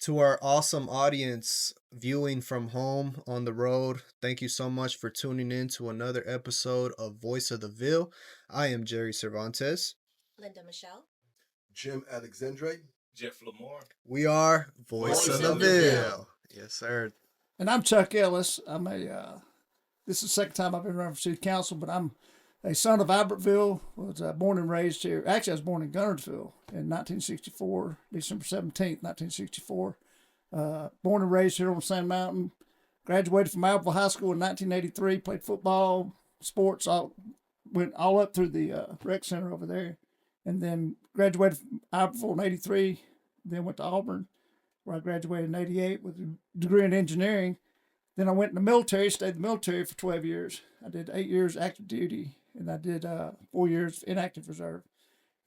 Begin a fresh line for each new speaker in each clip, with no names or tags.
To our awesome audience viewing from home on the road, thank you so much for tuning in to another episode of Voice of the Ville. I am Jerry Cervantes.
Linda Michelle.
Jim Alexandre.
Jeff Lamore.
We are Voice of the Ville. Yes, sir.
And I'm Chuck Ellis. This is the second time I've been running for city council, but I'm a son of Albertville. Was born and raised here. Actually, I was born in Gunnersville in 1964, December 17th, 1964. Born and raised here on Sand Mountain. Graduated from Albertville High School in 1983. Played football, sports, went all up through the rec center over there. And then graduated from Albertville in 83. Then went to Auburn, where I graduated in 88 with a degree in engineering. Then I went in the military, stayed in the military for 12 years. I did 8 years active duty, and I did 4 years inactive reserve.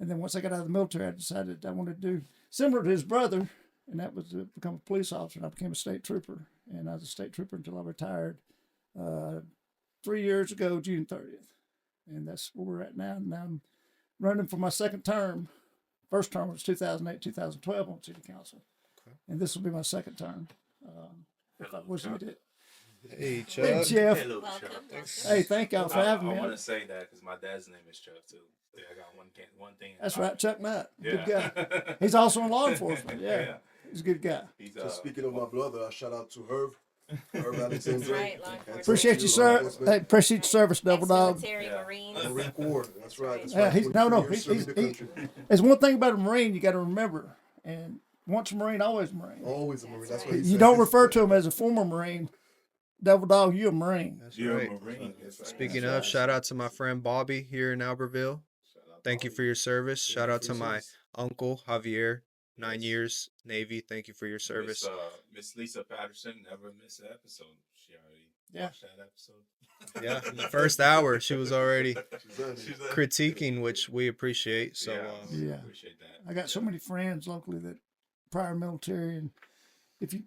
And then once I got out of the military, I decided I wanted to do similar to his brother, and that was to become a police officer. And I became a state trooper, and I was a state trooper until I retired 3 years ago, June 30th. And that's where we're at now. And I'm running for my second term. First term was 2008, 2012 on city council. Okay. And this will be my second term. If I wish we did.
Hey, Chuck.
Hey, Jeff.
Hello,
Welcome.
Chuck.
Hey, thank y'all for having
I
me.
want to say that because my dad's name is Chuck too. Yeah, I got one thing.
That's right, Chuck Knight. Good
Yeah.
guy. He's also in law enforcement. Yeah. He's a good guy.
He's,
So speaking of my brother, shout out to Herb. Herb
That's
Alexandre.
right, law enforcement.
Appreciate you, sir. Hey, appreciate your service, Double Dog.
Ex-military
Yeah.
Marines.
Marine Corps. That's right. That's
Yeah,
right.
he's no.
23 years serving the country.
There's one thing about a Marine you got to remember, and once a Marine, always a Marine.
Always a Marine. That's
That's
what
right.
he
You
said.
don't refer to him as a former Marine. Double Dog, you a Marine.
That's
You're
right.
a Marine. That's right.
Speaking
That's
of,
right.
shout out to my friend Bobby here in Albertville.
Shout out
Thank you
Bobby.
for your service. Shout out to my
Service.
uncle Javier, 9 years Navy. Thank you for your service.
Miss Lisa Patterson never missed an episode. She already
Yeah.
watched that episode.
Yeah, in the first hour she was already
She's done.
critiquing, which we appreciate. So
Yeah.
Appreciate that.
I got so many friends locally that prior military, and if you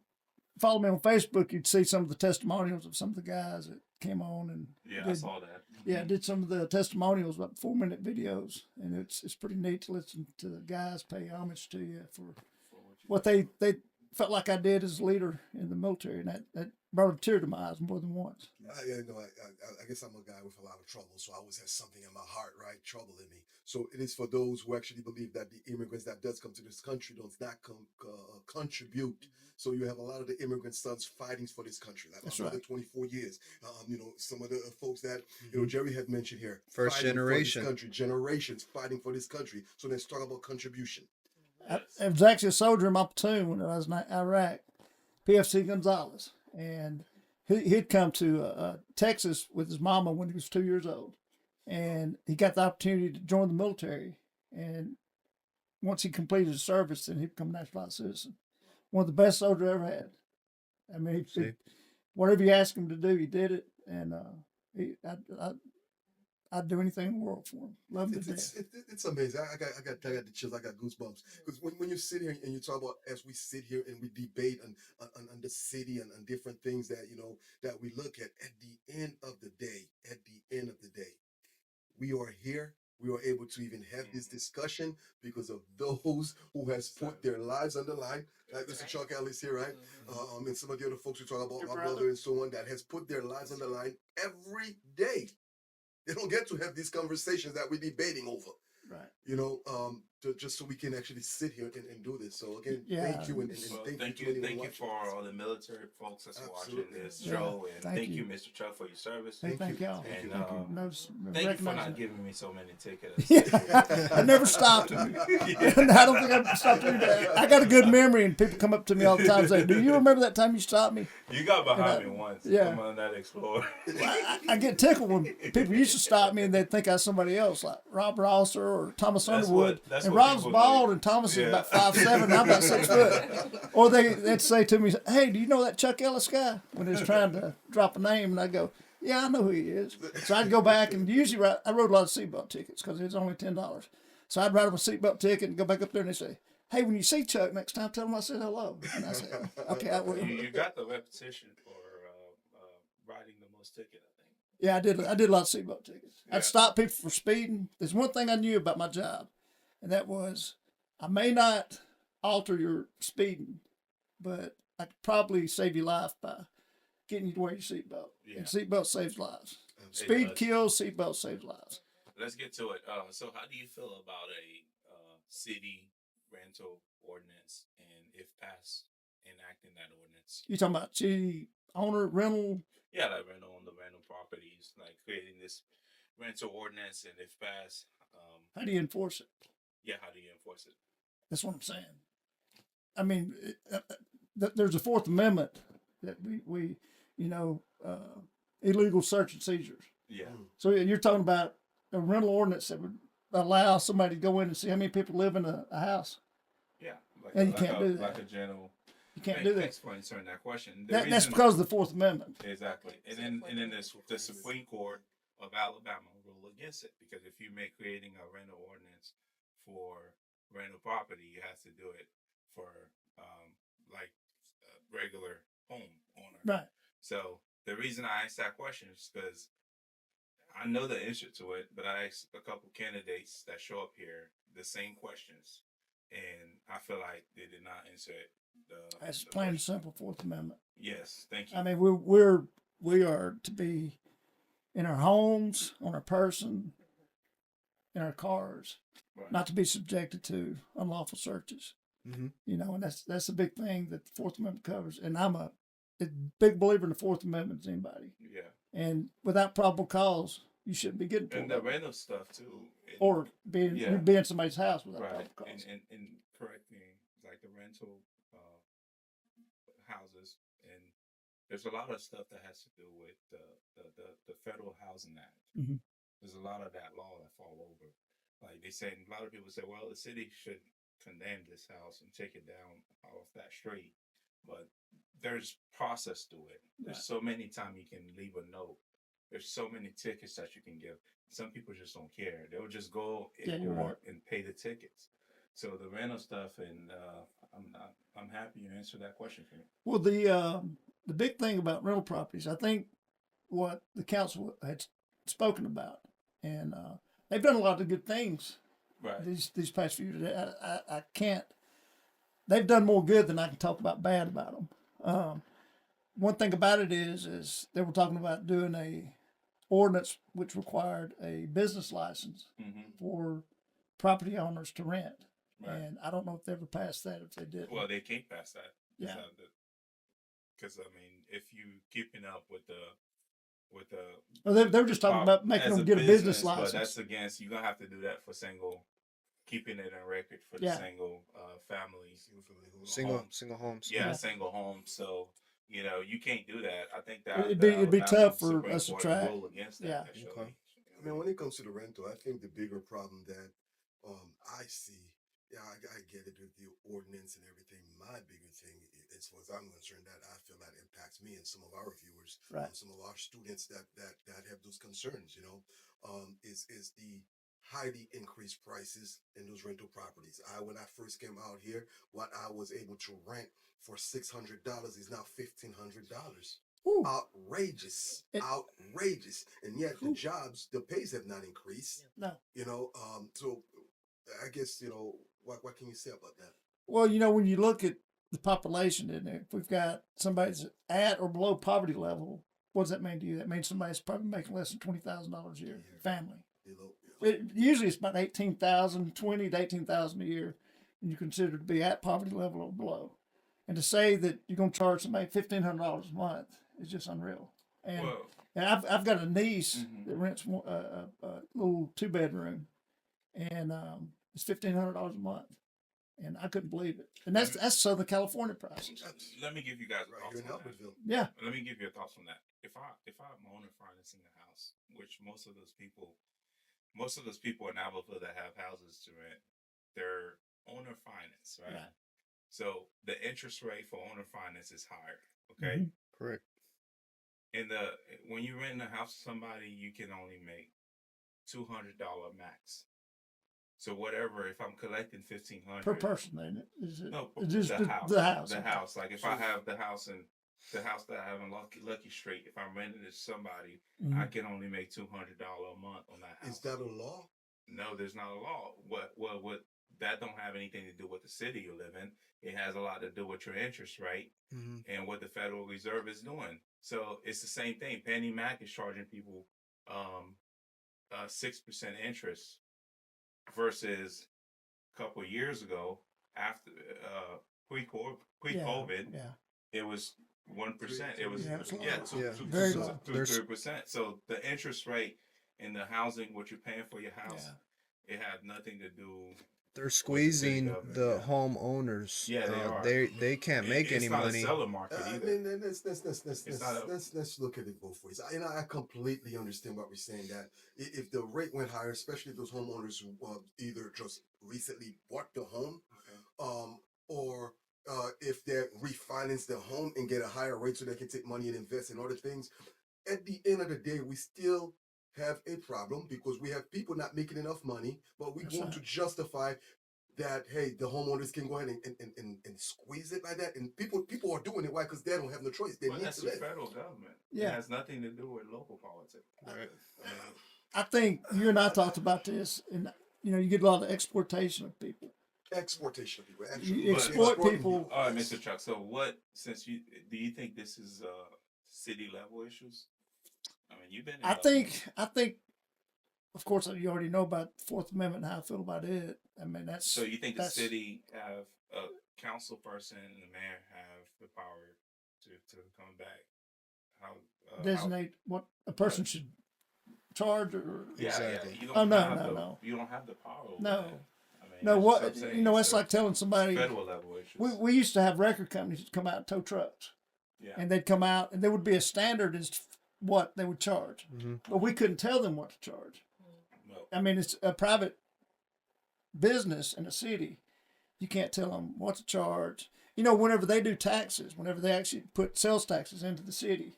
follow me on Facebook, you'd see some of the testimonials of some of the guys that came on and
Yeah, I
did,
saw that.
yeah, did some of the testimonials, about 4-minute videos, and it's pretty neat to listen to the guys pay homage to you for what they felt like I did as a leader in the military, and that brought a tear to my eyes more than once.
I guess I'm a guy with a lot of trouble, so I always have something in my heart, right? Trouble in me. So it is for those who actually believe that the immigrants that does come to this country does not contribute. So you have a lot of the immigrant sons fighting for this country, like
That's
another
right.
24 years. Some of the folks that Jerry had mentioned here,
First
fighting for
generation.
this country, generations fighting for this country. So let's talk about contribution.
I was actually a soldier in my platoon when I was in Iraq, PFC Gonzalez, and he'd come to Texas with his mama when he was 2 years old, and he got the opportunity to join the military. And once he completed his service, then he became a naturalized citizen. One of the best soldiers I ever had. I mean,
See.
whatever you asked him to do, he did it, and I'd do anything in the world for him. Love him to death.
It's amazing. I got the chills. I got goosebumps because when you sit here and you talk about, as we sit here and we debate on the city and on different things that that we look at the end of the day, we are here. We are able to even have this discussion because of those who has put their lives on the line. Like Mr. Chuck Ellis here, right? And some of the other folks we talk about,
Your
my
brother.
brother and so on, that has put their lives on the line every day. They don't get to have these conversations that we're debating over,
Right.
just so we can actually sit here and do this. So again,
Yeah.
thank you and
Well,
thank you to anyone
thank you
watching.
for all the military folks that's watching
Absolutely.
this
Yeah,
show, and
thank
thank you,
you.
Mr. Chuck, for your service.
Hey, thank y'all.
And,
Thank you. No,
Thank you for
recognize
not
that.
giving me so many tickets.
Yeah, I never stopped. I don't think I've stopped anybody. I got a good memory, and people come up to me all the time and say, "Do you remember that time you stopped me?"
You got behind me once.
yeah.
I'm on that Explorer.
I get tickled when people used to stop me and they'd think I was somebody else, like Rob Rosser or Thomas Underwood.
that's
And
what
Rob's
people
bald
do.
and Thomas is
Yeah.
about 5'7", and I'm about 6 foot. Or they'd say to me, "Hey, do you know that Chuck Ellis guy?" When he was trying to drop a name, and I go, "Yeah, I know who he is." So I'd go back and usually I wrote a lot of seatbelt tickets because it was only $10. So I'd write them a seatbelt ticket and go back up there and they say, "Hey, when you see Chuck next time, tell him I said hello." And I said, "Okay, I will."
You got the repetition for riding the most ticket, I think.
Yeah, I did. I did a lot of seatbelt tickets.
Yeah.
I'd stop people for speeding. There's one thing I knew about my job, and that was I may not alter your speeding, but I could probably save your life by getting you to wear your seatbelt.
Yeah.
And seatbelt saves lives.
It
Speed
does.
kills, seatbelt saves lives.
Let's get to it. So how do you feel about a city rental ordinance, and if passed, enacting that ordinance?
You talking about city owner rental?
Yeah, like rental on the rental properties, like creating this rental ordinance, and if passed,
How do you enforce it?
yeah, how do you enforce it?
That's what I'm saying. I mean, there's a Fourth Amendment that we illegal search and seizures.
Yeah,
So you're talking about a rental ordinance that would allow somebody to go in and see how many people live in a house.
yeah, like,
And you can't do that.
Like a general.
You can't do that.
Thanks for answering that question.
That's because of the Fourth Amendment.
Exactly, and then the Supreme Court of Alabama ruled against it, because if you make creating a rental ordinance for rental property, you have to do it for like a regular home owner.
Right.
So the reason I asked that question is because I know the answer to it, but I asked a couple candidates that show up here the same questions, and I feel like they did not answer it.
That's
the
plain and
question.
simple Fourth Amendment.
Yes, thank you.
I mean, we are to be in our homes, on our person, in our cars,
Right.
not to be subjected to unlawful searches.
Mm-hmm.
You know, and that's a big thing that the Fourth Amendment covers. And I'm a big believer in the Fourth Amendment as anybody.
Yeah,
And without probable cause, you shouldn't be getting pulled
and the
over.
rental stuff too.
Or being
Yeah.
you be in somebody's house without
Right,
probable cause.
and correct me, like the rental houses, and there's a lot of stuff that has to do with the Federal Housing Act.
Mhm.
There's a lot of that law that fall over. Like they say, a lot of people say, well, the city should condemn this house and take it down off that street, but there's process to it. There's
Right.
so many times you can leave a note. There's so many tickets that you can give. Some people just don't care. They'll just go
Yeah,
in
you're
court and pay the tickets. So the rental stuff, and I'm happy you answered that question for me.
Well, the big thing about rental properties, I think, what the council had spoken about, and they've done a lot of good things
Right.
these past few days. I can't. They've done more good than I can talk about bad about them. One thing about it is they were talking about doing a ordinance which required a business license
Mm-hmm.
for property owners to rent.
Right.
And I don't know if they ever passed that. If they did,
Well, they can't pass that.
Yeah.
Because I mean, if you keeping up with the
well, they were just talking about making
as
them get a business
but
license.
that's against, you're gonna have to do that for single, keeping it in record for the
Yeah.
single family.
Single homes.
Yeah,
Yeah.
single home. So you can't do that. I think that
It'd be
the
tough for
Supreme
us to
Court
track.
ruled against that.
Yeah.
Actually.
Okay.
I mean, when it comes to the rental, I think the bigger problem that I see, yeah, I get it with the ordinance and everything. My bigger thing, as far as I'm concerned, that I feel that impacts me and some of our viewers,
Right.
some of our students that have those concerns, is the highly increased prices in those rental properties. When I first came out here, what I was able to rent for $600 is now $1,500.
Ooh.
Outrageous,
It-
outrageous, and yet
Ooh.
the pays have not increased.
No.
So I guess what can you say about that?
Well, when you look at the population in there, if we've got somebody that's at or below poverty level, what does that mean to you? That means somebody's probably making less than $20,000 a year.
Yeah.
Family.
Below,
Usually it's about 18,000, 20 to 18,000 a year, and you're considered to be at poverty level or below. And to say that you're going to charge somebody $1,500 a month is just unreal. And
Well,
And I've got a niece
Mhm.
that rents a little 2-bedroom, and it's $1,500 a month, and I couldn't believe it. And that's Southern California prices.
let me give you guys
right
thoughts
here in
on that.
Albertville.
Yeah,
Let me give you your thoughts on that. If I'm owner financing a house, which most of those people in Albertville that have houses to rent, they're owner finance, right?
Right.
So the interest rate for owner finance is higher. Okay.
Mhm.
Correct.
When you rent a house to somebody, you can only make $200 max. So whatever, if I'm collecting $1,500
per person, ain't it? Is it?
No,
It's just
the house.
The house.
The
okay.
house. Like if I have the house that I have in Lucky Street, if I'm renting it to somebody, I
Mhm.
can only make $200 a month on that house.
Is that a law?
No, there's not a law. What that don't have anything to do with the city you live in. It has a lot to do with your interest rate and what the Federal Reserve is doing. So it's the same thing. Penny Mac is charging people 6% interest versus a couple of years ago after pre-COVID,
Yeah.
it was 1%. It was
Yeah, it's low.
Yeah.
Very low.
3%. So the interest rate in the housing, what you're paying for your house, it had nothing to do.
They're squeezing
government,
the homeowners.
Yeah, they are.
They can't make any money.
It's not a seller market
I
either.
mean,
It's not a-
let's look at it both ways. I completely understand what we're saying. That if the rate went higher, especially those homeowners who either just recently bought the home, or if they refinance their home and get a higher rate so they can take money and invest in other things. At the end of the day, we still have a problem because we have people not making enough money, but we want to justify that, hey, the homeowners can go ahead and squeeze it like that. And people are doing it. Why? Because they don't have no choice. They
Well,
need
that's
to
the
live.
federal government.
Yeah.
It has nothing to do with local politics.
Right.
I think you and I talked about this, and you get a lot of exportation of people.
Exportation of people.
You
But-
exploit
exploiting
people.
All right, Mr. Chuck. So do you think this is city level issues? I mean, you've been.
I think, of course, you already know about the Fourth Amendment and how I feel about it. I mean, that's.
So you think the
that's-
city have a council person and the mayor have the power to come back? How
designate what a person should charge or.
Exactly.
You
Oh, no,
have
no,
the,
no.
You don't have the power. Over
No.
that. I mean,
No,
that's
what
I'm saying.
it's
It's a
like telling somebody.
federal level issues.
We used to have record companies that come out and tow trucks,
yeah.
and they'd come out, and there would be a standard as to what they would charge, but we couldn't tell them what to charge.
No.
I mean, it's a private business in a city. You can't tell them what to charge. Whenever they do taxes, whenever they actually put sales taxes into the city,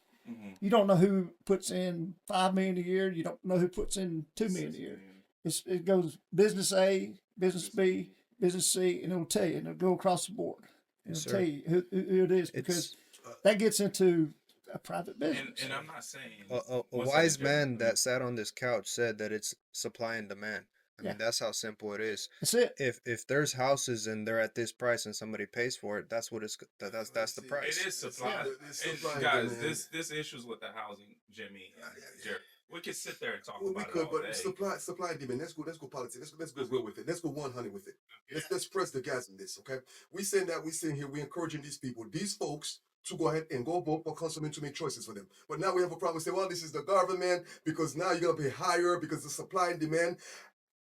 you don't know who puts in $5 million a year. You don't know who puts in $2 million a year. It goes business A, business B, business C, and it'll tell you, and it'll go across the board. It'll
Yes, sir.
tell you who it is because that gets into a private business.
And I'm not saying
A
one
wise
second,
man
Jerry.
that sat on this couch said that it's supply and demand. I mean, that's how simple it is.
That's it.
If there's houses and they're at this price and somebody pays for it, that's what that's the price.
It is supply.
It's
And
supply and
guys,
demand.
this issues with the housing, Jimmy and Jerry. We could sit there and talk
Well, we
about
could,
it all
but
day.
supply and demand. Let's go politics. Let's go real with it. Let's go 100 with it. Let's press the gas on this, okay? We sitting here, we're encouraging these people, these folks, to go ahead and go vote for councilmen to make choices for them. But now we have a problem. We say, well, this is the government because now you're gonna pay higher because of supply and demand.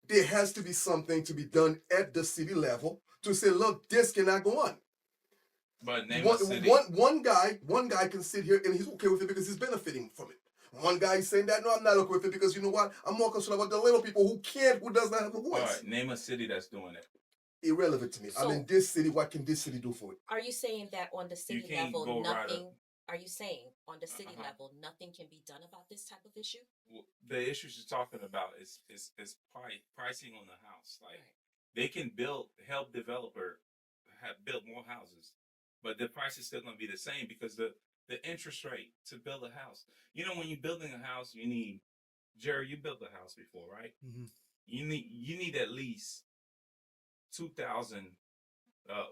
There has to be something to be done at the city level to say, look, this cannot go on.
But name a
One,
city.
one guy can sit here and he's okay with it because he's benefiting from it. One guy is saying that, no, I'm not okay with it because you know what? I'm more concerned about the little people who does not have a
All
voice.
right, name a city that's doing it.
Irrelevant to me. I'm
So-
in this city. What can this city do for it?
Are you saying that on the city
can't
level,
go right
nothing? Are you saying on the city
Uh-huh.
level, nothing can be done about this type of issue?
The issues you're talking about is pricing on the house. Like they can help developer build more houses, but the price is still going to be the same because the interest rate to build a house. When you're building a house, you need Jerry. You built a house before, right?
Mhm.
You need at least 2,000.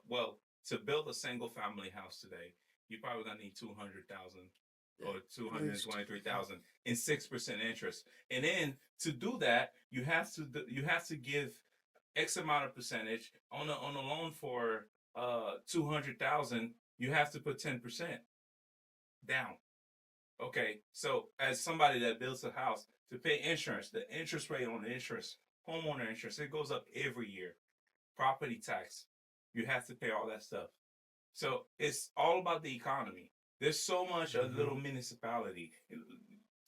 Well, to build a single family house today, you probably gonna need 200,000 or 223,000 in 6% interest. And then to do that, you have to give X amount of percentage on a loan for 200,000. You have to put 10% down. Okay, so as somebody that builds a house to pay insurance, the interest rate on the insurance, homeowner insurance, it goes up every year. Property tax, you have to pay all that stuff. So it's all about the economy. There's so much a little municipality.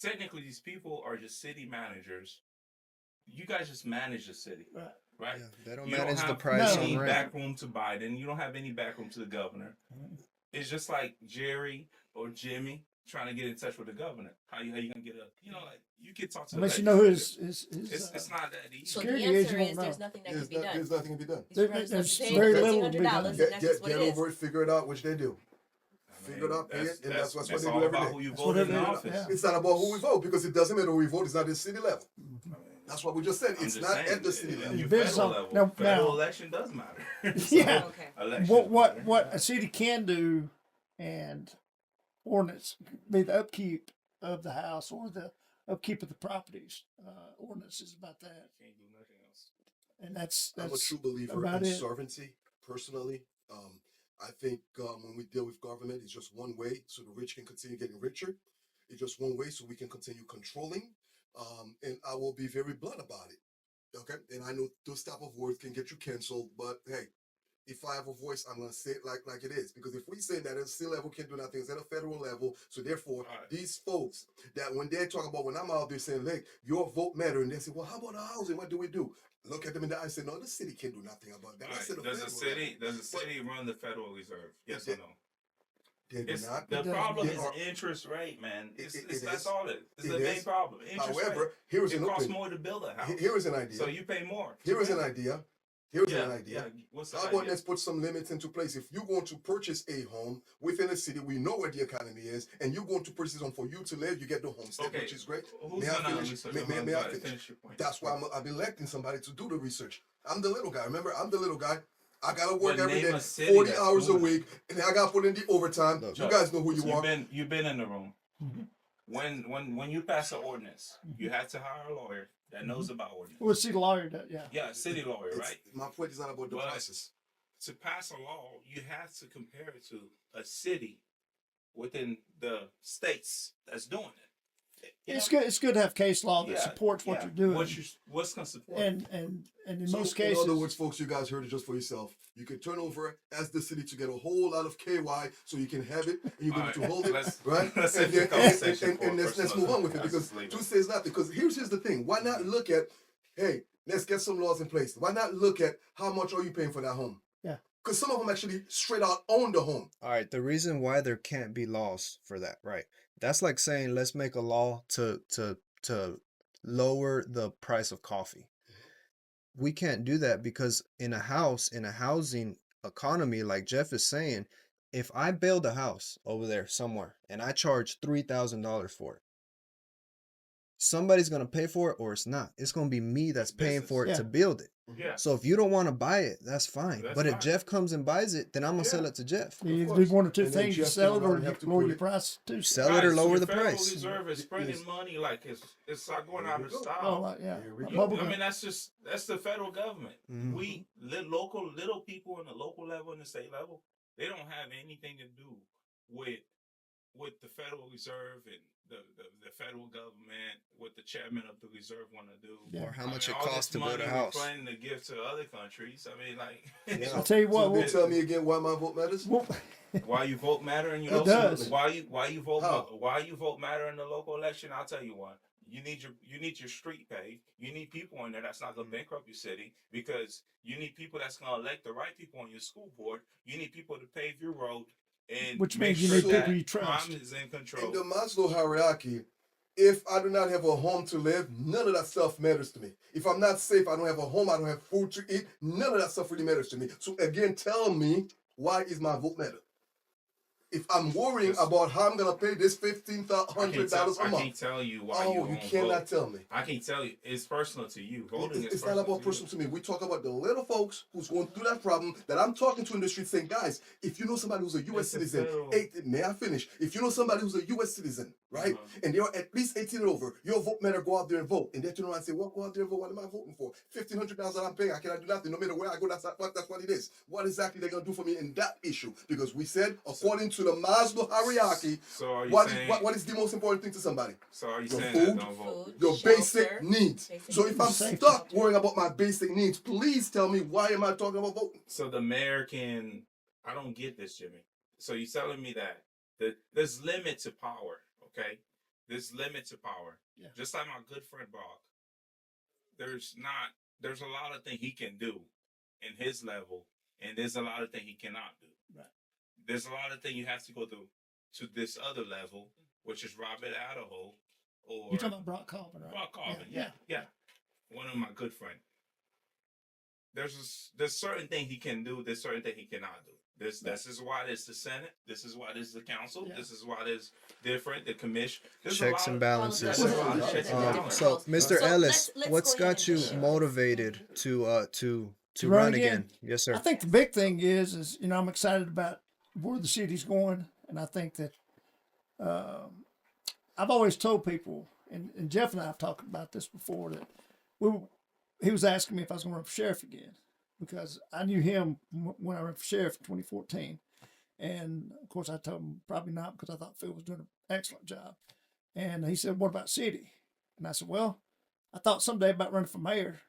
Technically, these people are just city managers. You guys just manage the city, right?
Yeah, they don't
You
manage the
have
price
any
on rent.
back room to Biden. You don't have any back room to the governor. It's just like Jerry or Jimmy trying to get in touch with the governor. How you gonna get you can talk to
Unless
the
you know who
legislature. It's not that easy.
So
Security
the
agent
answer
won't
is
know.
there's nothing that can be done.
There's nothing can be done.
These
There-
brothers
there's
are paying
very little to be
$1,500
done.
and
Get,
that's just what
get
it is.
over it, figure it out, which they do.
I
Figure it out, pay it, and that's what they do
all
every
about
day.
who you
That's
vote
what
in
it
the
is,
office.
yeah.
It's not about who we vote because it doesn't matter who we vote. It's not at the city level.
I mean,
That's what we just said.
I'm
It's
just
not
saying,
at the city
in
level.
your
Business
federal
on-
level,
no,
federal
now-
election does matter.
Yeah.
Okay.
Elections
What
matter.
a city can do and ordinance be the upkeep of the house or the upkeep of the properties. Ordinance is about that,
Can't do nothing else.
and that's
I'm a true believer
about
in
it.
sovereignty, personally. I think when we deal with government, it's just one way so the rich can continue getting richer. It's just one way so we can continue controlling. And I will be very blunt about it. Okay? And I know those type of words can get you canceled, but hey, if I have a voice, I'm gonna say it like it is. Because if we say that at a state level can't do nothing, it's at a federal level. So therefore,
Right.
these folks that when they talk about when I'm out there saying, like, your vote matter, and they say, well, how about the housing? What do we do? Look at them in the eye and say, no, the city can't do nothing about that.
All
That's
right.
at the
Does the
federal
city
level.
does the city run the Federal Reserve? Yes
It-
or no?
They do
It's
not.
the
It does.
problem
They
is
are-
interest rate, man.
It
That's
is.
all it is. It's
It
the main
is.
problem. Interest
However,
rate.
here is
It
an
costs
open.
more to build a house.
Here is an idea.
So you pay more. to
Here is an
rent.
idea. Here's
Yeah,
an idea.
yeah. What's the
How about
idea?
let's put some limits into place? If you're going to purchase a home within a city, we know where the economy is, and you're going to purchase one for you to live, you get the homestead,
Okay.
which is great.
Who's
May I
gonna
finish?
research?
May I finish?
Finish your point.
That's why I'm electing somebody to do the research. I'm the little guy. Remember, I'm the little guy. I gotta work
But
every
name
day,
a city
40
that's
hours a
doing it.
week, and I gotta put in the overtime.
Look,
You guys know who you
You've
are.
been in the room.
Mm-hmm.
When you pass an ordinance, you have to hire a lawyer that knows about ordinance.
Well, see the lawyer does, yeah.
Yeah, city lawyer,
It's-
right?
My point is not about the
But-
process.
To pass a law, you have to compare it to a city within the states that's doing it. You
It's
know?
good. It's good to have case law that
Yeah,
supports what
yeah.
you're doing.
What's gonna support?
and in
So,
most
in
cases,
other words, folks, you guys heard it just for yourself. You can turn over as the city to get a whole lot of KY so you can have it and you're going to
Alright,
hold it,
let's-
right?
let's
and
save the
then,
conversation
and,
for
and let's
personal
move on with it
stuff.
because
Let's leave
two
it.
says that. Because here's the thing. Why not look at, hey, let's get some laws in place. Why not look at how much are you paying for that home?
Yeah.
Because some of them actually straight out own the home.
All right, the reason why there can't be laws for that, right? That's like saying let's make a law to lower the price of coffee. We can't do that because in a housing economy, like Jeff is saying, if I build a house over there somewhere and I charge $3,000 for it, somebody's gonna pay for it or it's not. It's gonna be me that's
It's
paying for it
business.
to
Yeah.
build it.
Yeah.
So if you don't want to buy it, that's fine.
That's
But if
fine.
Jeff comes and buys it, then I'm gonna sell
Yeah.
it to Jeff.
you
Of
do
course.
one or two
And then
things: you
Jeff
sell it
turn around
or
and
you
have to
lower
put
your
it-
price too.
Sell it or
so
lower
the
the
Federal
price.
Reserve is printing
Yes.
money like it's like going
Here
out
we
of
go.
style.
Oh, like, yeah,
Here we
like
go.
bubble
I
gum.
mean, that's the federal government.
Mhm.
We little people on the local level and the state level, they don't have anything to do with the Federal Reserve and the federal government, what the chairman of the reserve want to do.
Yeah.
Or how
I
much
mean,
it
all
costs
this
to build
money
a
we're
house.
planning to give to other countries. I mean, like,
Yeah.
I'll tell you what.
So then
Well,
tell me again why my vote matters.
well,
why you vote matter in your
It
local?
does.
Why you vote?
How?
Why you vote matter in the local election? I'll tell you why. You need your street paved. You need people in there that's not gonna bankrupt your city because you need people that's gonna elect the right people on your school board. You need people to pave your road and
Which
make
means you
sure
need
that
people you trust.
crime is in control.
In the Maslow hierarchy, if I do not have a home to live, none of that stuff matters to me. If I'm not safe, I don't have a home, I don't have food to eat, none of that stuff really matters to me. So again, tell me, why is my vote matter? If I'm worrying
Just-
about how I'm gonna pay this
I
$1,500 a
can't
month,
tell you why you
oh, you
won't
cannot
vote.
tell me.
I can't tell you. It's personal to you. Voting is
It's not about
personal
personal to me. We talk about the little folks who's going through that problem that I'm talking to in the street saying, guys, if you know somebody who's a U.S.
It's a
citizen,
federal-
may I finish? If you know somebody who's a U.S. citizen, right,
Uh-huh.
and they're at least 18 and over, your vote matter, go out there and vote. And they turn around and say, well, go out there and vote. What am I voting for? $1,500 that I'm paying. I cannot do nothing. No matter where I go, that's what it is. What exactly they're going to do for me in that issue? Because we said, according to the Maslow hierarchy,
So are you
what
saying?
is what is the most important thing to somebody?
So are you
Your
saying
food?
that don't vote?
Food,
Your
shelter,
basic needs.
basic
So if I'm
Safety.
stuck worrying about my basic needs, please tell me, why am I talking about voting?
So the mayor can. I don't get this, Jimmy. So you're telling me that there's limit to power, okay? There's limit to power.
Yeah.
Just like my good friend Brock. There's a lot of things he can do in his level, and there's a lot of things he cannot do.
Right.
There's a lot of things you have to go to this other level, which is Robert Idaho or
you're talking about Brock Coffin, right?
Brock Coffin.
Yeah.
Yeah. One of my good friend. there's certain thing he can do. There's certain thing he cannot do. This is why there's the Senate. This is why there's the council.
Yeah.
This is why there's different the commission. There's
Checks
a
and
lot
balances.
There's a lot of checks and balances.
So, Mr. Ellis,
let's
what's
go ahead
got
and
you
just-
motivated to
To
run
run
again?
again?
Yes, sir.
I think the big thing is I'm excited about where the city's going, and I think that I've always told people, and Jeff and I have talked about this before, that he was asking me if I was going to run for sheriff again, because I knew him when I ran for sheriff in 2014, and of course I told him probably not, because I thought Phil was doing an excellent job, and he said, "What about city?" And I said, "Well, I thought someday about running for mayor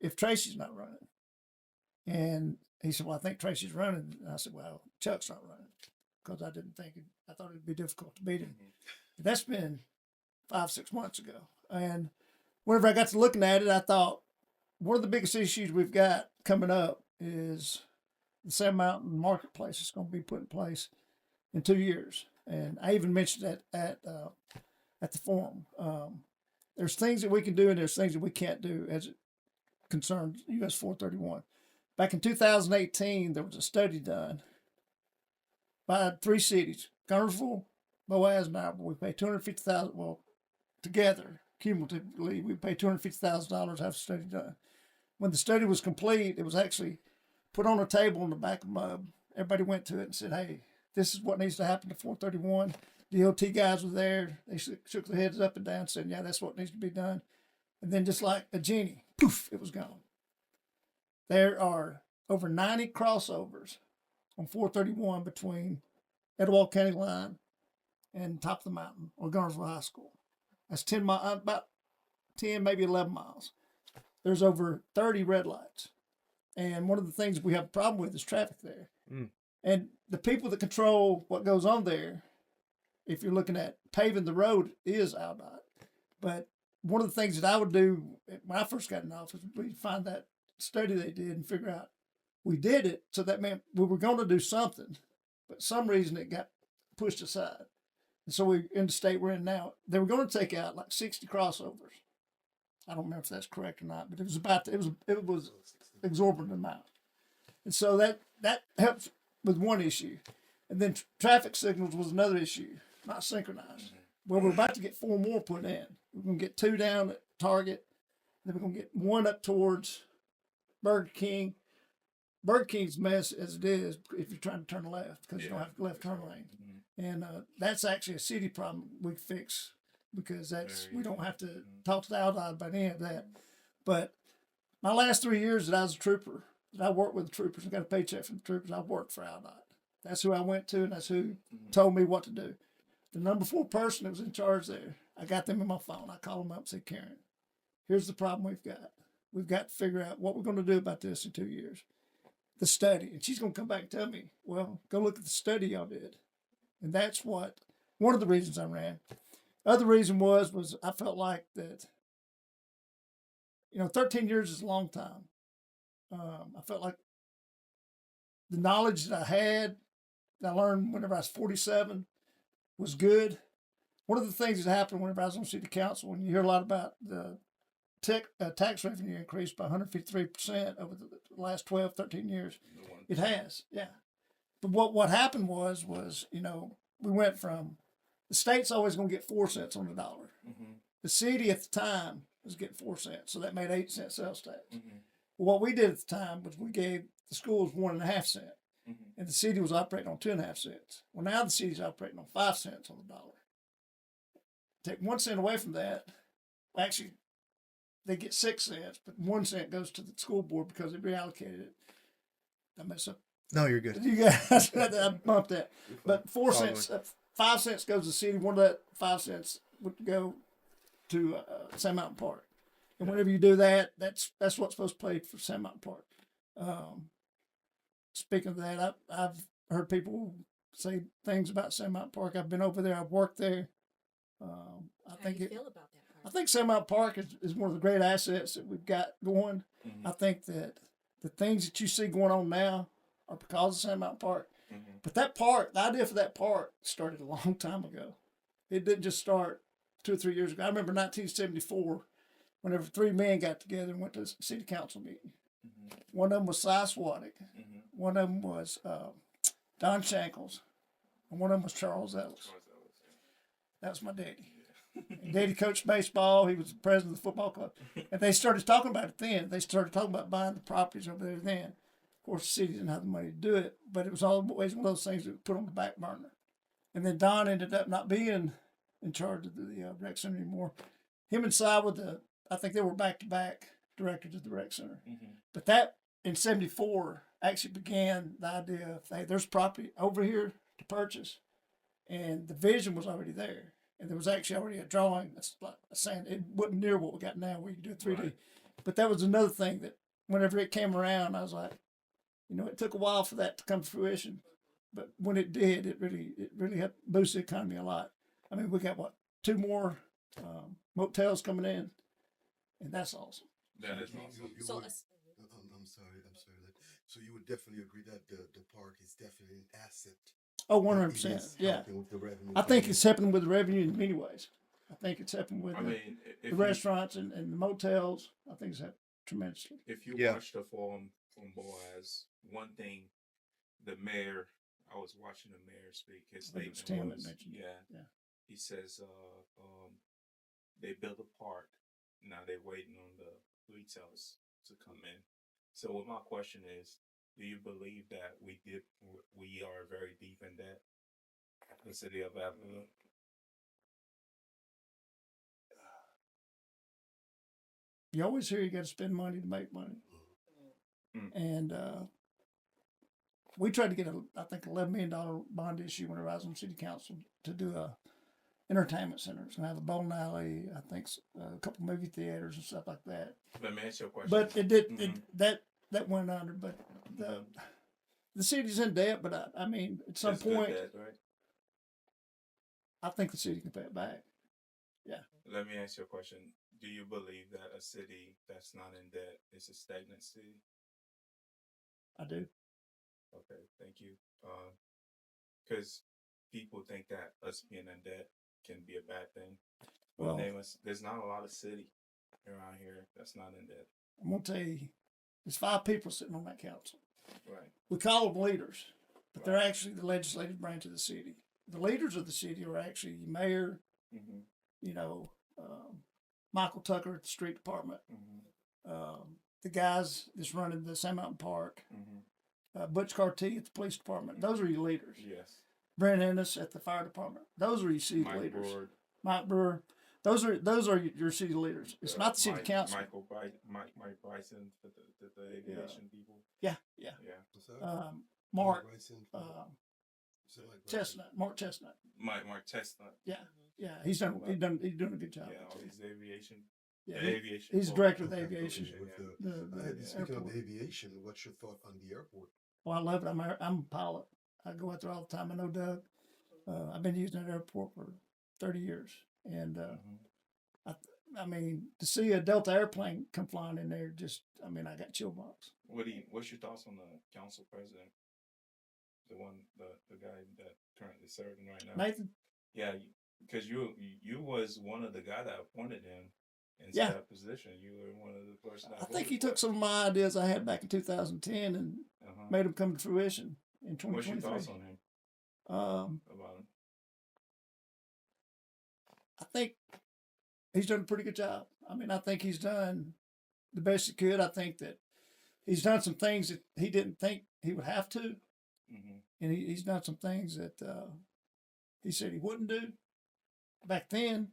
if Tracy's not running." And he said, "Well, I think Tracy's running." And I said, "Well, Chuck's not running," because I thought it'd be difficult to beat him. And that's been 5-6 months ago. And whenever I got to looking at it, I thought one of the biggest issues we've got coming up is the Sand Mountain Marketplace is going to be put in place in 2 years. And I even mentioned that at the forum. There's things that we can do and there's things that we can't do as it concerns US 431. Back in 2018, there was a study done by 3 cities, Gunnersville, Boaz, and Alba. We paid $250,000. Well, together, cumulatively, we paid $250,000 to have a study done. When the study was complete, it was actually put on a table in the back of MUB. Everybody went to it and said, "Hey, this is what needs to happen to 431." DOT guys were there. They shook their heads up and down, saying, "Yeah, that's what needs to be done." And then, just like a genie, poof, it was gone. There are over 90 crossovers on 431 between Etowah County line and top of the mountain or Garnersville High School. That's 10 miles, about 10, maybe 11 miles. There's over 30 red lights. And one of the things we have a problem with is traffic there. And the people that control what goes on there, if you're looking at paving the road, is AlDOT. But one of the things that I would do when I first got in office, we find that study they did and figure out we did it. So that meant we were going to do something, but some reason it got pushed aside. And so we, in the state we're in now, they were going to take out like 60 crossovers. I don't remember if that's correct or not, but it was exorbitant amount. And so that helps with one issue. And then traffic signals was another issue, not synchronized. Well, we're about to get 4 more put in. We're going to get 2 down at Target. Then we're going to get 1 up towards Burger King. Burger King's mess as it is if you're trying to turn left because you don't have left turn lane. And that's actually a city problem we fix because we don't have to talk to the AlDOT about any of that. But my last 3 years that I was a trooper, that I worked with the troopers and got a paycheck from the troopers, I worked for AlDOT. That's who I went to and that's who told me what to do. The number 4 person that was in charge there, I got them in my phone. I called them up and said, "Karen, here's the problem we've got. We've got to figure out what we're going to do about this in 2 years. The study." And she's going to come back and tell me, "Well, go look at the study y'all did." And that's one of the reasons I ran. Other reason was I felt like that, 13 years is a long time. I felt like the knowledge that I had, that I learned whenever I was 47, was good. One of the things that happened whenever I was on city council, and you hear a lot about the tax revenue increased by 153% over the last 12, 13 years. It has, yeah. But what happened was we went from the state's always going to get 4 cents on the dollar. The city at the time was getting 4 cents, so that made 8 cent sales tax. Well, what we did at the time was we gave the schools 1.5 cents, and the city was operating on 2.5 cents. Well, now the city's operating on 5 cents on the dollar. Take 1 cent away from that, actually, they get 6 cents, but 1 cent goes to the school board because they reallocated it. I mess up.
No, you're good.
You guys, I bumped that. But 4 cents, 5 cents goes to the city. One of that 5 cents would go to Sand Mountain Park. And whenever you do that, that's what's supposed to play for Sand Mountain Park. Speaking of that, I've heard people say things about Sand Mountain Park. I've been over there. I've worked there.
How do you feel about that part?
I think Sand Mountain Park is one of the great assets that we've got going. I think that the things that you see going on now are because of Sand Mountain Park. But that park, the idea for that park started a long time ago. It didn't just start 2 or 3 years ago. I remember 1974, whenever 3 men got together and went to a city council meeting. One of them was Cy Swaddick.
Mm-hmm.
One of them was Don Shankles. And one of them was Charles Ellis. That was my daddy. And Daddy coached baseball. He was the president of the football club. And they started talking about it then. They started talking about buying the properties over there then. Of course, the city didn't have the money to do it, but it was always one of those things that was put on the back burner. And then Don ended up not being in charge of the rec center anymore. Him and Cy were I think they were back-to-back directors of the rec center.
Mm-hmm.
But that, in 74, actually began the idea of, hey, there's property over here to purchase. And the vision was already there. And there was actually already a drawing that's like saying it wasn't near what we got now where you can do 3D.
Right.
But that was another thing that whenever it came around, I was like, it took a while for that to come to fruition. But when it did, it really helped boost the economy a lot. I mean, we got, 2 more motels coming in, and that's awesome.
That is awesome.
You
So,
would- I'm sorry. So you would definitely agree that the park is definitely an asset.
Oh,
It
100%.
is
Yeah.
helping with the revenue
I think
coming
it's helping with the revenue in many ways. I think it's helping with
I mean,
the restaurants and the motels. I think it's helped tremendously.
if you
Yeah.
watch the forum from Boaz, one thing, the mayor, I was watching the mayor speak. His
I think it was
statement
Tim that
was,
mentioned it. Yeah.
he says, they built a park. Now they're waiting on the retailers to come in. So what my question is, do you believe that we are very deep in debt? The city of Abilene?
You always hear you got to spend money to make money.
Mm.
And we tried to get I think $11 million bond issue whenever I was on city council to do a entertainment center. It's gonna have a bowling alley, I think a couple movie theaters and stuff like that.
Let me ask you a question.
But it did
Mhm.
that went under. But the city's in debt. But I mean, at some
It's good
point,
debt, right?
I think the city can pay it back.
Let me ask you a question. Do you believe that a city that's not in debt is a stagnant city?
I do.
Okay, thank you. Because people think that us being in debt can be a bad thing.
Well,
There's not a lot of city around here that's not in debt.
I'm gonna tell you, there's 5 people sitting on that council.
Right.
We call them leaders, but they're actually the legislative branch of the city. The leaders of the city are actually the mayor,
Mm-hmm.
Michael Tucker at the street department,
Mm-hmm.
the guys that's running the Sand Mountain Park,
Mm-hmm.
Butch Carty at the police department. Those are your leaders.
Yes.
Brent Ennis at the fire department. Those are your city
Mike
leaders.
Brewer,
Mike Brewer. Those are your city leaders. It's not the city council.
Mike Bryson, the aviation people.
Yeah.
Yeah.
What's that?
Mark
Bryson, something like Bryson.
Chestnut. Mark Chestnut.
Mark Chestnut.
Yeah. He's doing a good job.
Yeah, all these aviation.
Yeah,
the aviation.
he's the
folk.
director of the
Okay,
aviation.
with
Yeah.
Speaking of
airport.
the aviation, what's your thought on the airport?
Oh, I love it. I'm a pilot. I go out there all the time. I know Doug. I've been using that airport for 30 years, and
Mhm.
I mean, to see a Delta airplane come flying in there, I got chill bumps.
What's your thoughts on the council president? The guy that currently serving right now.
Nathan,
Yeah, because you was one of the guy that appointed him into
Yeah.
that position. You were one of the person.
I think he took some of my ideas I had back in 2010 and made them come to fruition in
What's your
2023.
thoughts on him? About him?
I think he's done a pretty good job. I mean, I think he's done the best he could. I think that he's done some things that he didn't think he would have to,
Mm-hmm.
and he's done some things that he said he wouldn't do back then.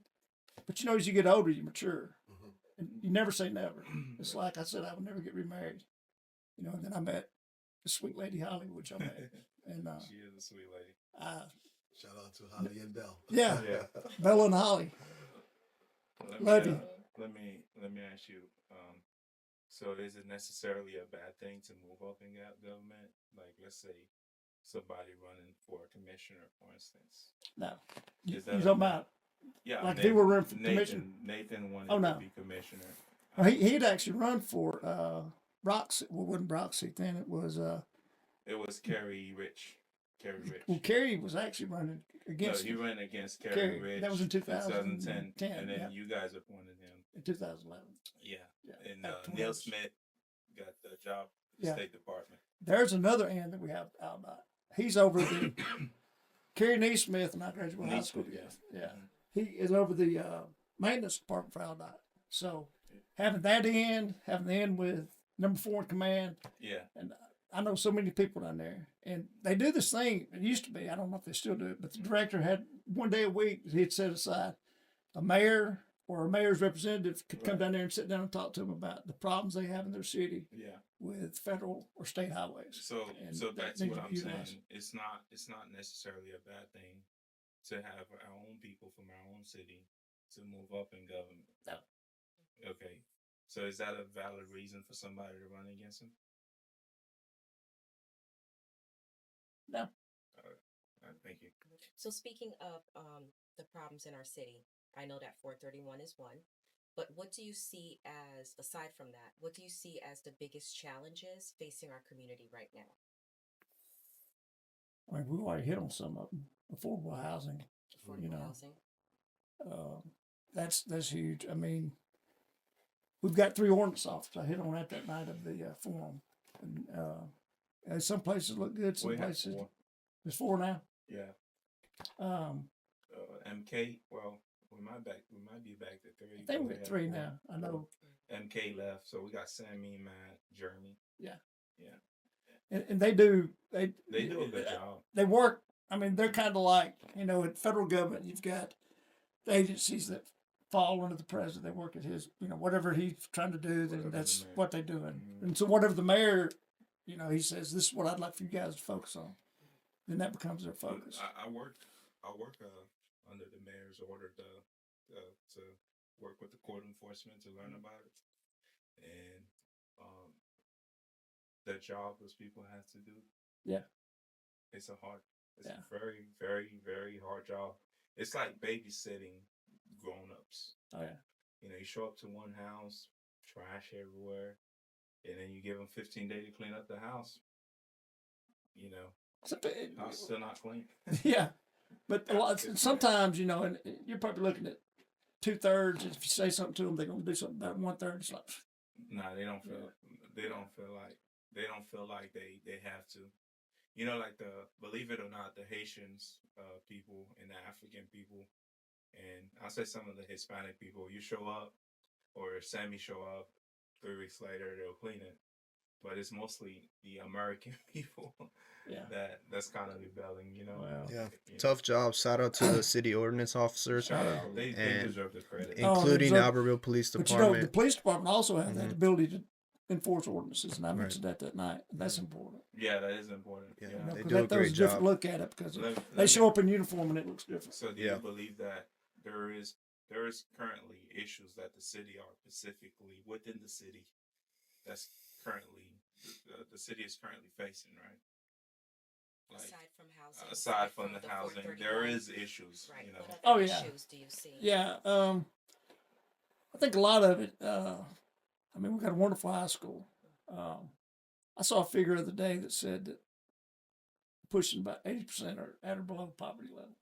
But as you get older, you mature,
Mhm.
and you never say never. It's like I said, I would never get remarried, and then I met the sweet lady Holly, which I met, and
She is a sweet lady.
Shout out to Holly and Bell.
Yeah.
Yeah.
Bella and Holly. Love you.
Let me ask you. So is it necessarily a bad thing to move up in government? Like, let's say somebody running for a commissioner, for instance.
No, you
Is that
talking
a-
about?
Yeah,
Like if he were running for commissioner?
Nathan wanted
Oh, no.
to be commissioner.
He'd actually run for Brock's. Well, it wasn't Brock's seat then. It was
It was Kerry Rich.
well, Kerry was actually running
No,
against
he
him
ran against Kerry
Kerry.
Rich.
That was in
2010,
2010,
and then
yeah.
you guys appointed him.
in 2011.
Yeah,
Yeah,
and
at 20
Neil
hours.
Smith got the job,
Yeah.
State Department.
There's another end that we have out by. He's over the Kerry Neesmith and I graduated high school
Neesmith,
together. Yeah.
Mhm.
He is over the maintenance department for Aldott. So having that end, having the end with number 4 in command,
Yeah.
and I know so many people down there, and they do this thing. It used to be, I don't know if they still do it, but the director had one day a week he'd set aside a mayor or a mayor's representative could come
Right.
down there and sit down and talk to them about the problems they have in their city
Yeah.
with federal or state highways.
So
And
so
that
that's
needs
what
to
I'm
be utilized.
saying. It's not necessarily a bad thing to have our own people from our own city to move up in government.
No.
Okay. So is that a valid reason for somebody to run against him?
No.
Thank you.
So speaking of the problems in our city, I know that 431 is one, but what do you see as, aside from that, what do you see as the biggest challenges facing our community right now?
I mean, we already hit on some of them. Affordable housing,
Affordable
you know,
housing.
that's huge. I mean, we've got 3 ordinance officers. I hit on that night of the forum. And some places look good, some
We have
places
4.
there's 4 now.
Yeah.
Um,
MK. Well, we might be back to 3.
I think we're
We
at
have
3
4.
now. I know.
MK left, so we got Sammy, Matt, Jeremy.
Yeah.
Yeah.
And they do
They do a good job.
They work. I mean, they're kind of like, you know, in federal government, you've got the agencies that fall under the president. They work at his, you know, whatever he's trying to do, then
Whatever the
that's
mayor-
what they're doing.
Mhm.
And so whatever the mayor, you know, he says, this is what I'd like for you guys to focus on. Then that becomes their focus.
I work under the mayor's order to work with the court enforcement to learn about it, and the job those people have to do.
Yeah.
It's a
Yeah.
very, very, very hard job. It's like babysitting grown-ups.
Oh, yeah.
You know, you show up to one house, trash everywhere, and then you give them 15 days to clean up the house. You know, house still not clean.
Yeah. But sometimes, you know, and you're probably looking at 2/3. If you say something to them, they're going to do something about 1/3. It's like,
Nah, they don't feel. They don't feel like they have to. You know, like believe it or not, the Haitians people and the African people, and I'll say some of the Hispanic people. You show up, or Sammy show up, 3 weeks later they'll clean it. But it's mostly the American people
yeah.
that's kind of rebelling. You know.
Wow.
Yeah,
You know?
tough job. Shout out to the city ordinance officers,
Shout out. They
And-
deserve the credit.
Oh,
including
deserve-
Albertville Police
But you know, the
Department.
police department also have that
Mhm.
ability to enforce ordinances, and I
Right.
mentioned that night. That's important.
Yeah, that is important.
Yeah,
You know,
they
'cause
do a
that throws
great
different
job.
look at it because
Let
they
me-
show up in uniform and it looks different.
So do
Yeah.
you believe that there is currently issues that the city are specifically within the city that's currently the city is currently facing, right? Like
Aside from housing.
aside from the housing, there
431,
is issues,
Right.
you know.
What
Oh,
other
yeah.
issues do you see?
Yeah, I think a lot of it. I mean, we've got a wonderful high school. I saw a figure the other day that said that pushing about 80% are at or below poverty level,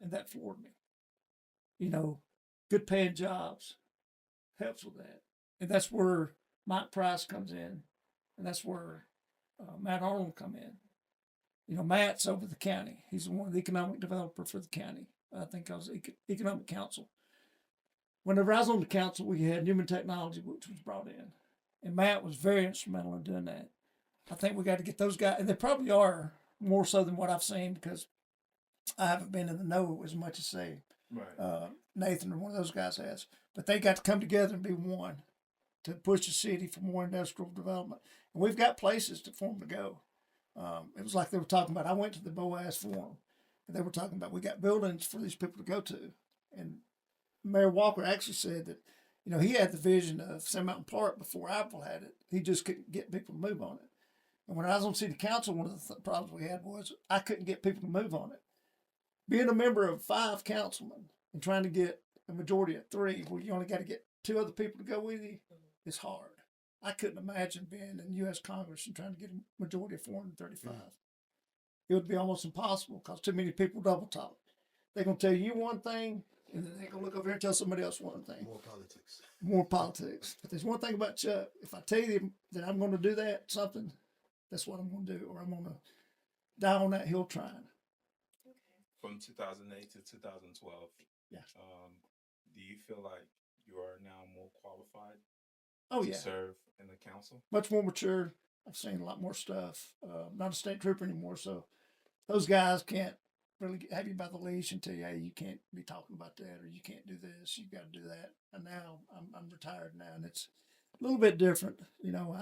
and that floored me. You know, good paying jobs helps with that, and that's where Mike Price comes in, and that's where Matt Arnold come in. You know, Matt's over the county. He's one of the economic developer for the county. I think I was economic council. Whenever I was on the council, we had human technology, which was brought in, and Matt was very instrumental in doing that. I think we got to get those guys, and they probably are more so than what I've seen because I haven't been in the know as much as say
Right.
Nathan or one of those guys has. But they got to come together and be one to push the city for more industrial development. And we've got places for them to go. It was like they were talking about. I went to the Boaz Forum, and they were talking about we got buildings for these people to go to. And Mayor Walker actually said that, you know, he had the vision of Sand Mountain Park before Apple had it. He just couldn't get people to move on it. And when I was on city council, one of the problems we had was I couldn't get people to move on it. Being a member of 5 councilmen and trying to get a majority of 3, where you only got to get 2 other people to go with you, is hard. I couldn't imagine being in U.S. Congress and trying to get a majority of 435. It would be almost impossible because too many people double talk. They're going to tell you one thing, And then they go look over here and tell somebody else one thing.
More politics.
More politics. But there's one thing about Chuck. If I tell you that I'm going to do something, that's what I'm going to do, or I'm going to die on that hill trying.
From 2008 to 2012.
Yeah.
Do you feel like you are now more qualified
Oh
to
yeah,
serve in the council?
much more mature. I've seen a lot more stuff. Not a state trooper anymore, so those guys can't really have you by the leash and tell you, hey, you can't be talking about that, or you can't do this, you got to do that. And now I'm retired now, and it's a little bit different. You know,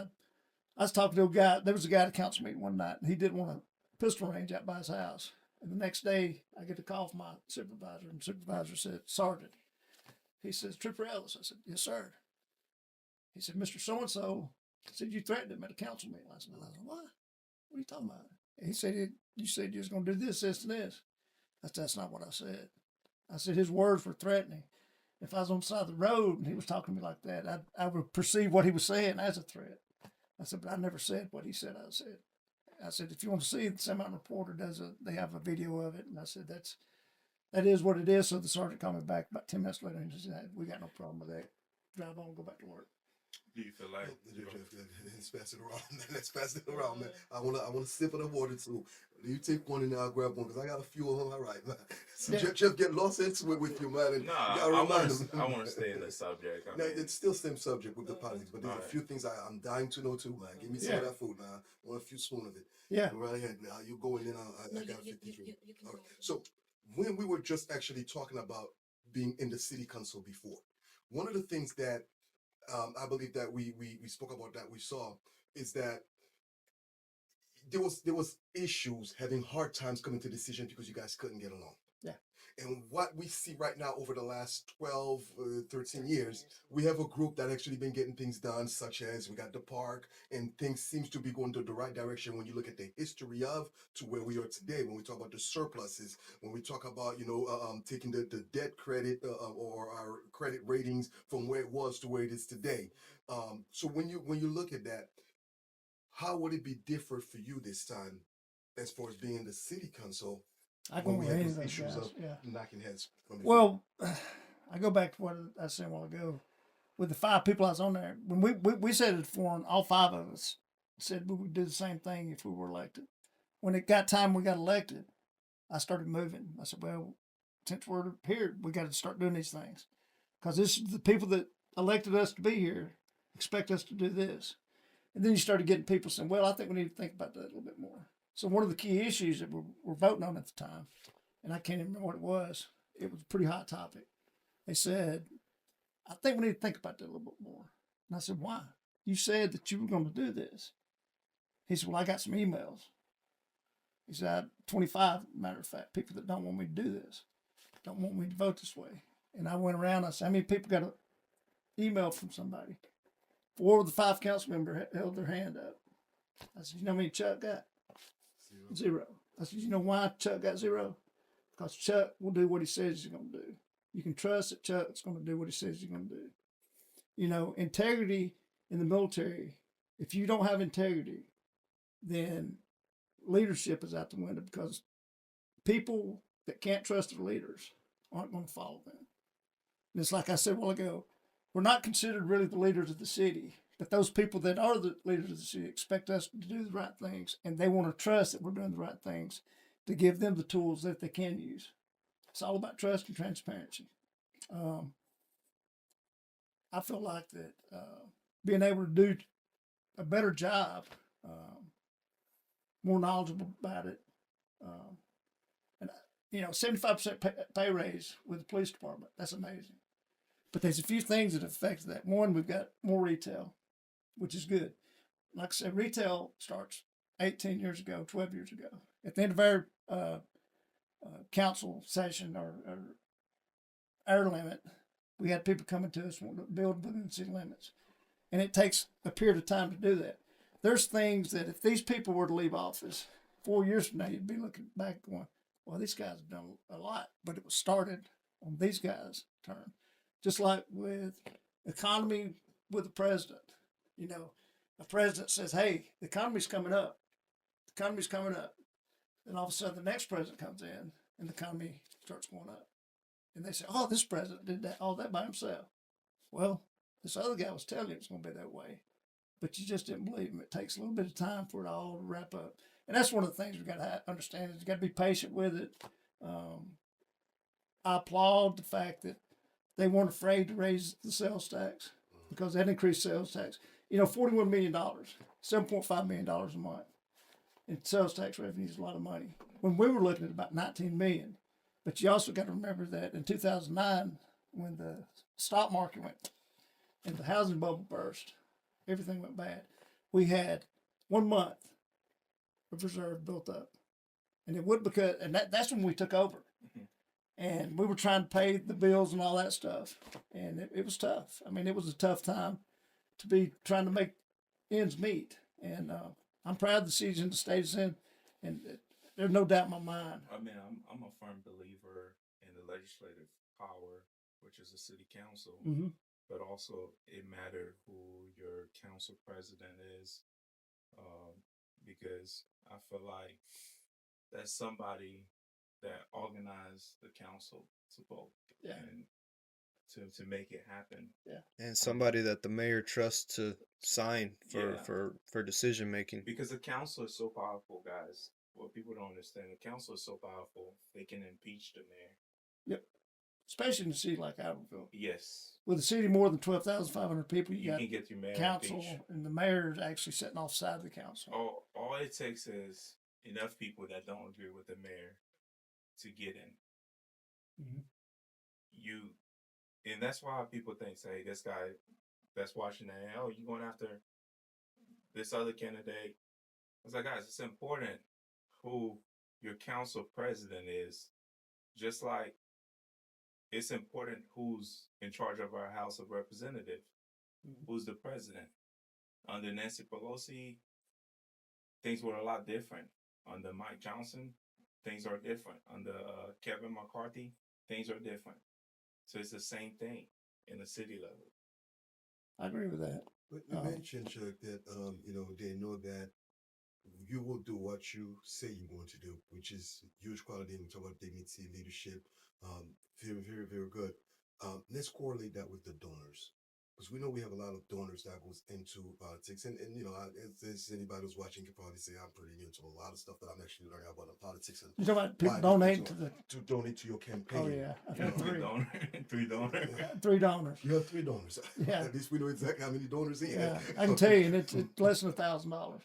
I was talking to a guy. There was a guy at a council meeting one night, and he didn't want a pistol range out by his house. And the next day, I get a call from my supervisor, and the supervisor said, Sergeant. He says, Trooper Ellis. I said, yes, sir. He said, Mr. So-and-so said you threatened him at a council meeting last night. I said, what? What are you talking about? And he said, you said you was going to do this, this, and this. I said, that's not what I said. I said, his words were threatening. If I was on the side of the road and he was talking to me like that, I would perceive what he was saying as a threat. I said, but I never said what he said I said. I said, if you want to see it, the semi reporter they have a video of it. And I said, that is what it is. So the sergeant called me back about 10 minutes later and he said, we got no problem with that. Drive on, go back to work.
Do you feel like
Let's pass it around, man. Let's pass it around, man. I wanna sip of the water too. You take one and then I'll grab one because I got a few of them. All right, man. So
Yeah.
Jeff get lost into it with you, man. And
no?
you
I
gotta remind him.
want to stay in the subject.
No, it's still same subject with the politics, but there's a
Alright.
few things I'm dying to know too, man. Give me some
Yeah.
of that food, man. I want a few spoon of it.
Yeah.
Go right ahead. Now you go in and I got 53.
You can
All
go.
right. So when we were just actually talking about being in the city council before, one of the things that I believe that we spoke about that we saw is that there was issues having hard times coming to decision because you guys couldn't get along.
Yeah.
And what we see right now over the last 12, 13 years, we have a group that actually been getting things done, such as we got the park, and things seems to be going to the right direction when you look at the history of to where we are today. When we talk about the surpluses, when we talk about taking the debt credit or our credit ratings from where it was to where it is today. So when you look at that, how would it be different for you this time, as far as being in the city council?
I go
When we
with
had
any
those
of those
issues
guys.
of
Yeah.
knocking heads from the
Well, I go back to what I said a while ago. With the 5 people I was on there, when we said it for all 5 of us said we would do the same thing if we were elected. When it got time we got elected, I started moving. I said, well, since we're here, we got to start doing these things. Because this is the people that elected us to be here expect us to do this. And then you started getting people saying, well, I think we need to think about that a little bit more. So one of the key issues that we're voting on at the time, and I can't even remember what it was a pretty hot topic. They said, I think we need to think about that a little bit more. And I said, why? You said that you were going to do this. He said, well, I got some emails. He said, I have 25, matter of fact, people that don't want me to do this, don't want me to vote this way. And I went around, I said, how many people got an email from somebody? 4 of the 5 council members held their hand up. I said, you know how many Chuck got? 0. I said, you know why Chuck got 0? Because Chuck will do what he says he's going to do. You can trust that Chuck's going to do what he says he's going to do. You know, integrity in the military, if you don't have integrity, then leadership is out the window because people that can't trust their leaders aren't going to follow them. And it's like I said a while ago, we're not considered really the leaders of the city, but those people that are the leaders of the city expect us to do the right things, and they want to trust that we're doing the right things to give them the tools that they can use. It's all about trust and transparency. I feel like that being able to do a better job, more knowledgeable about it, and 75% pay raise with the police department. That's amazing. But there's a few things that affect that. One, we've got more retail, which is good. Like I said, retail starts 18 years ago, 12 years ago. At the end of our council session or our limit, we had people coming to us wanting to build within city limits. And it takes a period of time to do that. There's things that if these people were to leave office 4 years from now, you'd be looking back going, well, these guys have done a lot, but it was started on these guys' turn. Just like with economy with the president. You know, a president says, hey, the economy's coming up. The economy's coming up. Then all of a sudden the next president comes in and the economy starts going up. And they say, oh, this president did that all that by himself. Well, this other guy was telling you it's going to be that way, but you just didn't believe him. It takes a little bit of time for it all to wrap up. And that's one of the things we've got to understand is you got to be patient with it. I applaud the fact that they weren't afraid to raise the sales tax because that increased sales tax. You know, $41 million, $7.5 million a month in sales tax revenue is a lot of money. When we were looking at about 19 million, but you also got to remember that in 2009, when the stock market went and the housing bubble burst, everything went bad. We had 1 month of reserve built up, and it would because, and that's when we took over. And we were trying to pay the bills and all that stuff. And it was tough. I mean, it was a tough time to be trying to make ends meet. And I'm proud of the season the state is in. And there's no doubt in my mind.
I mean, I'm a firm believer in the legislative power, which is the city council.
Mm-hmm.
But also, it matters who your council president is, because I feel like that's somebody that organized the council to vote and to make it happen.
Yeah.
And somebody that the mayor trusts to sign for decision making.
Because the council is so powerful, guys. What people don't understand, the council is so powerful, they can impeach the mayor.
Yep. Especially in a city like Albertville.
Yes.
With a city more than 12,500 people, you got
can get your mayor
council,
impeached.
and the mayor is actually sitting offside of the council.
All it takes is enough people that don't agree with the mayor to get in.
Mm-hmm.
And that's why people think, say, this guy that's watching that, oh, you going after this other candidate. I was like, guys, it's important who your council president is, just like it's important who's in charge of our House of Representatives, who's the president. Under Nancy Pelosi, things were a lot different. Under Mike Johnson, things are different. Under Kevin McCarthy, things are different. So it's the same thing in the city level.
I agree with that.
But you mentioned, Chuck, that they know that you will do what you say you're going to do, which is huge quality. We talk about dignity, leadership. Very, very, very good. Let's correlate that with the donors, because we know we have a lot of donors that goes into politics, and as anybody who's watching can probably say I'm pretty new to a lot of stuff that I'm actually learning about in politics. And
you talking about people donating
to donate to your campaign.
Oh yeah, I've had three.
Three donors.
Yeah, 3 donors.
You have 3 donors.
Yeah.
At least we know exactly how many donors he
Yeah,
has.
I can tell you, and it's less than $1,000.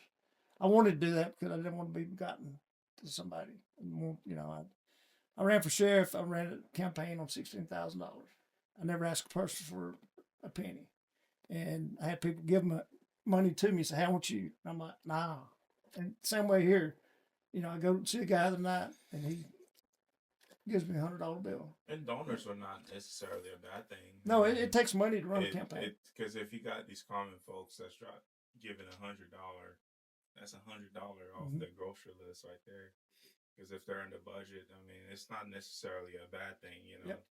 I wanted to do that because I didn't want to be begotten to somebody. I ran for sheriff. I ran a campaign on $16,000. I never asked a person for a penny, and I had people give money to me and say, "Hey, I want you." And I'm like, "Nah." And same way here, I go see a guy the other night, and he gives me $100 bill.
And donors are not necessarily a bad thing.
No, it takes money to run a campaign.
Because if you got these common folks that's giving $100, that's $100 off their grocery list right there. Because if they're in the budget, I mean, it's not necessarily a bad thing,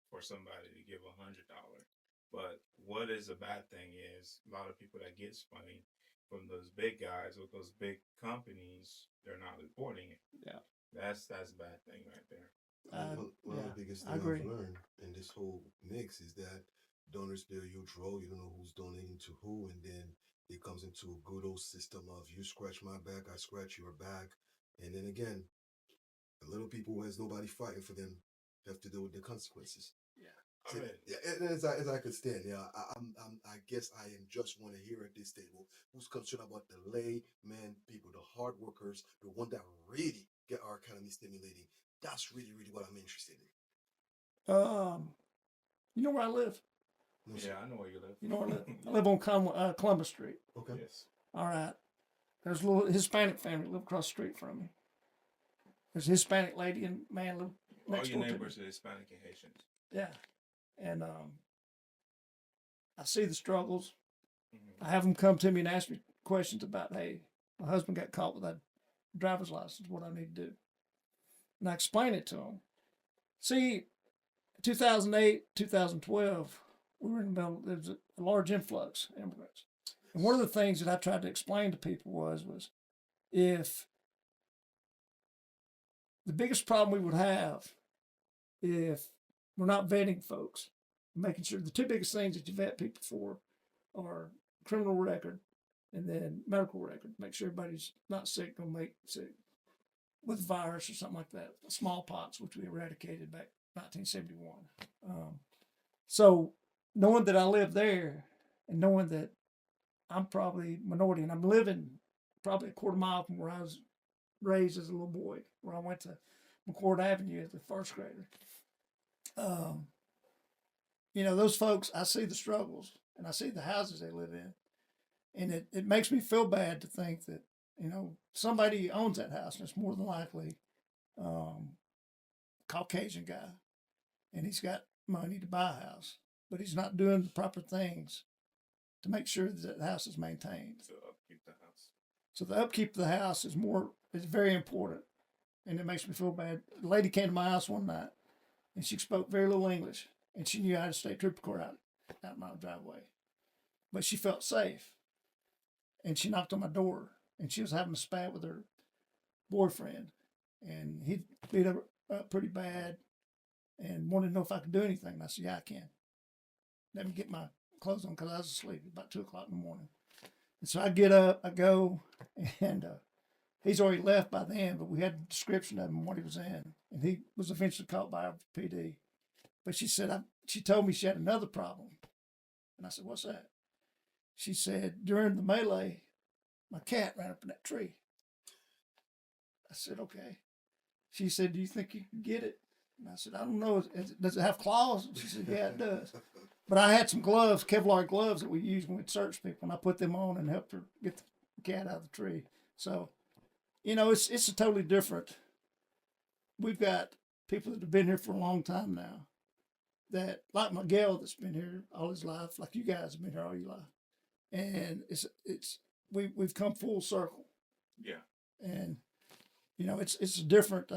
for somebody to give $100. But what is a bad thing is a lot of people that get money from those big guys with those big companies, they're not reporting it.
Yeah,
that's a bad thing right there.
One of the biggest things I've learned in this whole mix is that donors play a huge role. You don't know who's donating to who, and then it comes into a good old system of you scratch my back, I scratch your back, and then again, the little people who has nobody fighting for them have to deal with the consequences.
Yeah.
So, and as I could stand, I guess I am just one to hear at this table who's concerned about the layman people, the hard workers, the one that really get our economy stimulating. That's really, really what I'm interested in.
You know where I live?
No,
yeah, I know where you live.
You know where I live? I live on Columbus Street.
Okay.
Yes.
All right. There's a little Hispanic family live across the street from me. There's a Hispanic lady and man live next door to me.
All your neighbors are Hispanic and Haitians.
Yeah. And I see the struggles.
Mm-hmm.
I have them come to me and ask me questions about, hey, my husband got caught without a driver's license, what I need to do. And I explain it to them. See, 2008, 2012, we were in the middle, there was a large influx of immigrants. And one of the things that I tried to explain to people was if the biggest problem we would have if we're not vetting folks. Making sure the two biggest things that you vet people for are criminal record and then medical record. Make sure everybody's not sick, don't make sick with virus or something like that. Smallpox, which we eradicated back 1971. So knowing that I live there and knowing that I'm probably minority and I'm living probably a quarter mile from where I was raised as a little boy, where I went to McCord Avenue as a first grader. Um, those folks, I see the struggles and I see the houses they live in. And it makes me feel bad to think that, somebody owns that house and it's more than likely Caucasian guy. And he's got money to buy a house, but he's not doing the proper things to make sure that the house is maintained.
So upkeep the house.
So the upkeep of the house is very important. And it makes me feel bad. A lady came to my house one night and she spoke very little English and she knew I had a state trooper car out my driveway. But she felt safe. And she knocked on my door and she was having a spat with her boyfriend. And he beat her up pretty bad and wanted to know if I could do anything. And I said, yeah, I can. Let me get my clothes on because I was asleep. It was about 2 o'clock in the morning. And so I get up, I go, and he's already left by then, but we had a description of him, what he was in. And he was eventually caught by PD. But she said, she told me she had another problem. And I said, what's that? She said, during the melee, my cat ran up in that tree. I said, okay. She said, do you think you can get it? And I said, I don't know. Does it have claws? She said, yeah, it does. But I had some gloves, Kevlar gloves that we use when we search people, and I put them on and helped her get the cat out of the tree. So, it's a totally different. We've got people that have been here for a long time now that, like Miguel, that's been here all his life, like you guys have been here all your life. And we've come full circle.
Yeah.
And, it's a different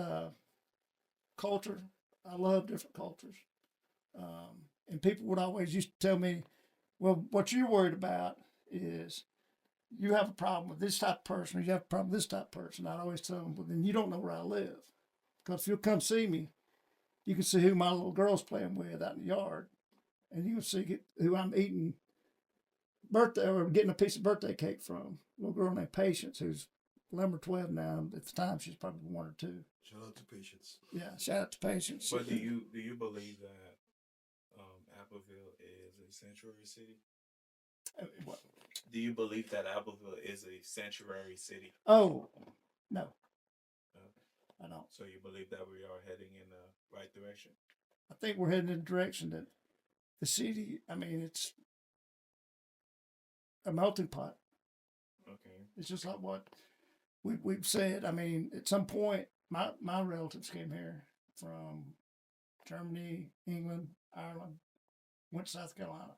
culture. I love different cultures. And people would always used to tell me, well, what you're worried about is you have a problem with this type of person or you have a problem with this type of person. I'd always tell them, well, then you don't know where I live. Because if you'll come see me, you can see who my little girl's playing with out in the yard. And you can see who I'm eating birthday or getting a piece of birthday cake from. A little girl named Patience, who's 11 or 12 now. At the time, she's probably 1 or 2.
Shout out to Patience.
Yeah, shout out to Patience.
But do you believe that Appleville is a sanctuary city?
What?
Do you believe that Appleville is a sanctuary city?
Oh, no. I don't.
So you believe that we are heading in the right direction?
I think we're heading in the direction that the city, it's a melting pot.
Okay.
It's just like what we've said. At some point, my relatives came here from Germany, England, Ireland, went to South Carolina.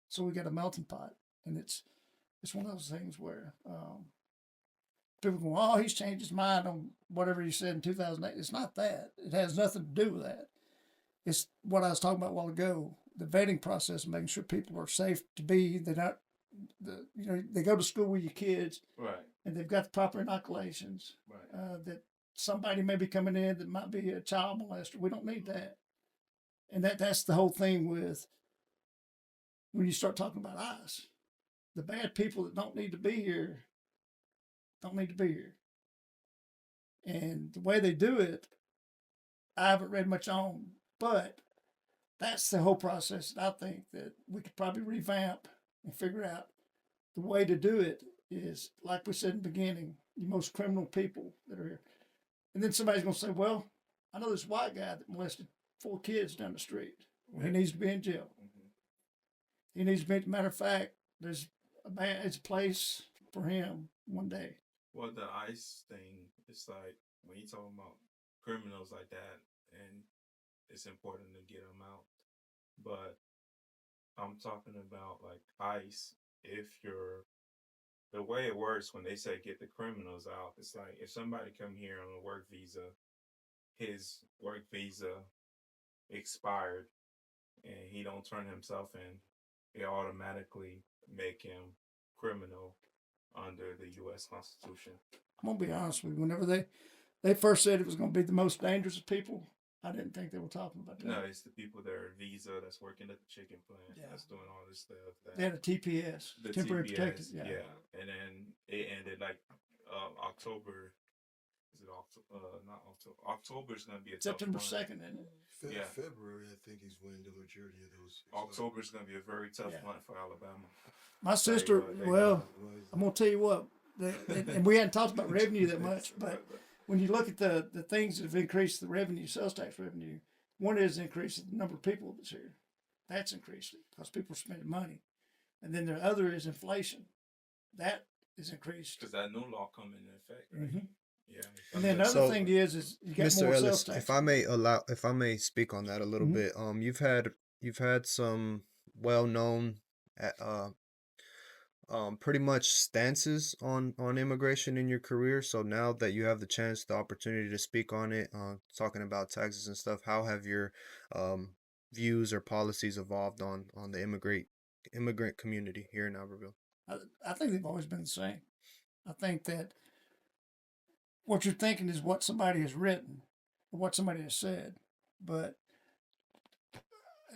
So we got a melting pot. And it's one of those things where people go, oh, he's changed his mind on whatever he said in 2008. It's not that. It has nothing to do with that. It's what I was talking about a while ago, the vetting process, making sure people are safe to be. They're not, they go to school with your kids.
Right.
And they've got the proper inoculations.
Right.
That somebody may be coming in that might be a child molester. We don't need that. And that's the whole thing with when you start talking about ICE. The bad people that don't need to be here don't need to be here. And the way they do it, I haven't read much on, but that's the whole process that I think that we could probably revamp and figure out. The way to do it is, like we said in the beginning, the most criminal people that are here. And then somebody's going to say, well, I know this white guy that molested 4 kids down the street. Well, he needs to be in jail. Mm-hmm. He needs to be, matter of fact, it's a place for him one day.
Well, the ICE thing, it's like when you're talking about criminals like that, and it's important to get them out. But I'm talking about like ICE. The way it works when they say get the criminals out, it's like if somebody come here on a work visa, his work visa expired, and he don't turn himself in, they automatically make him criminal under the U.S. Constitution.
I'm gonna be honest with you. Whenever they first said it was gonna be the most dangerous of people, I didn't think they were talking about that.
No, it's the people that are visa that's working at the chicken plant
Yeah.
that's doing all this stuff.
They had a TPS,
The
temporary
TPS,
protected. Yeah.
and then it ended like October. Is it October? Not October. October is going to be a
September
tough month.
2nd, isn't it?
Yeah.
February, I think, is when the majority of those.
October is going to be a very tough
Yeah.
month for Alabama.
My sister, well,
Right.
I'm going to tell you what, and we hadn't talked about revenue that much, but when you look at the things that have increased the revenue, sales tax revenue, one is increase the number of people that's here. That's increased because people are spending money. And then the other is inflation. That is increased.
Because that new law come into effect, right?
Mhm.
Yeah.
And then another
So,
thing is you got
Mr.
more
Ellis,
sales tax.
if I may speak on that a little
Mhm.
bit, you've had some well-known, pretty much stances on immigration in your career. So now that you have the opportunity to speak on it, talking about taxes and stuff, how have your views or policies evolved on the immigrant community here in Albertville?
I think they've always been the same. I think that what you're thinking is what somebody has written or what somebody has said. But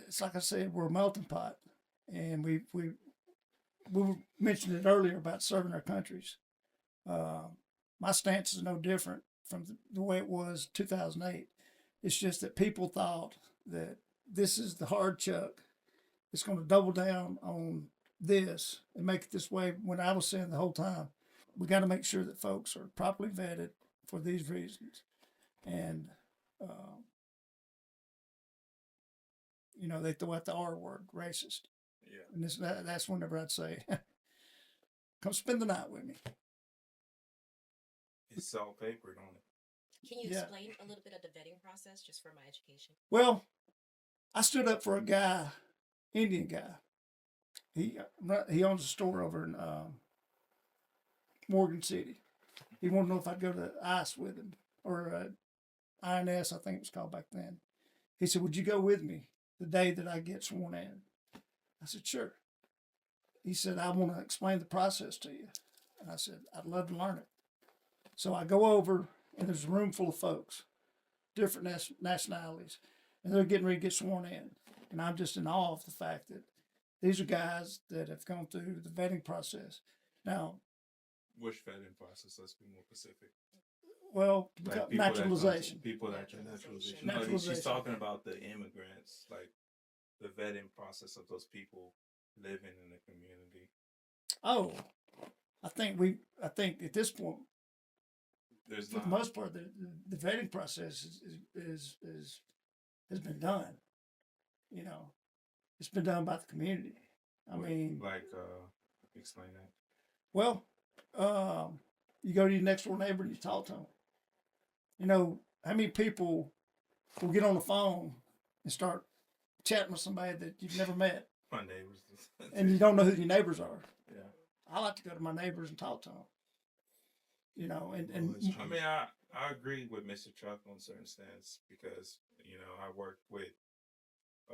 it's like I said, we're a melting pot. And we mentioned it earlier about serving our countries. My stance is no different from the way it was 2008. It's just that people thought that this is the hard chuck. It's going to double down on this and make it this way. When I was saying the whole time, we got to make sure that folks are properly vetted for these reasons. And, they throw out the R word, racist.
Yeah.
And that's whenever I'd say, come spend the night with me.
It's salt papered on it.
Can you
Yeah.
explain a little bit of the vetting process just for my education?
Well, I stood up for a guy, Indian guy. He owns a store over in Morgan City. He wanted to know if I'd go to ICE with him, or INS, I think it was called back then. He said, "Would you go with me the day that I get sworn in?" I said, "Sure." He said, "I want to explain the process to you." And I said, "I'd love to learn it." So I go over, and there's a room full of folks, different nationalities, and they're getting ready to get sworn in. And I'm just in awe of the fact that these are guys that have gone through the vetting process. Now,
Which vetting process? Let's be more specific.
well,
Like people
naturalization.
People that
Naturalization.
No, she's
Naturalization.
talking about the immigrants, like the vetting process of those people living in the community.
Oh, I think at this point,
There's
for
not.
the most part, the vetting process has been done. It's been done by the community. I mean,
Explain that.
well, you go to your next door neighbor and you talk to them. How many people will get on the phone and start chatting with somebody that you've never met
My neighbors.
and you don't know who your neighbors are?
Yeah.
I like to go to my neighbors and talk to them. And
I mean, I agree with Mr. Chuck on certain stance because I work with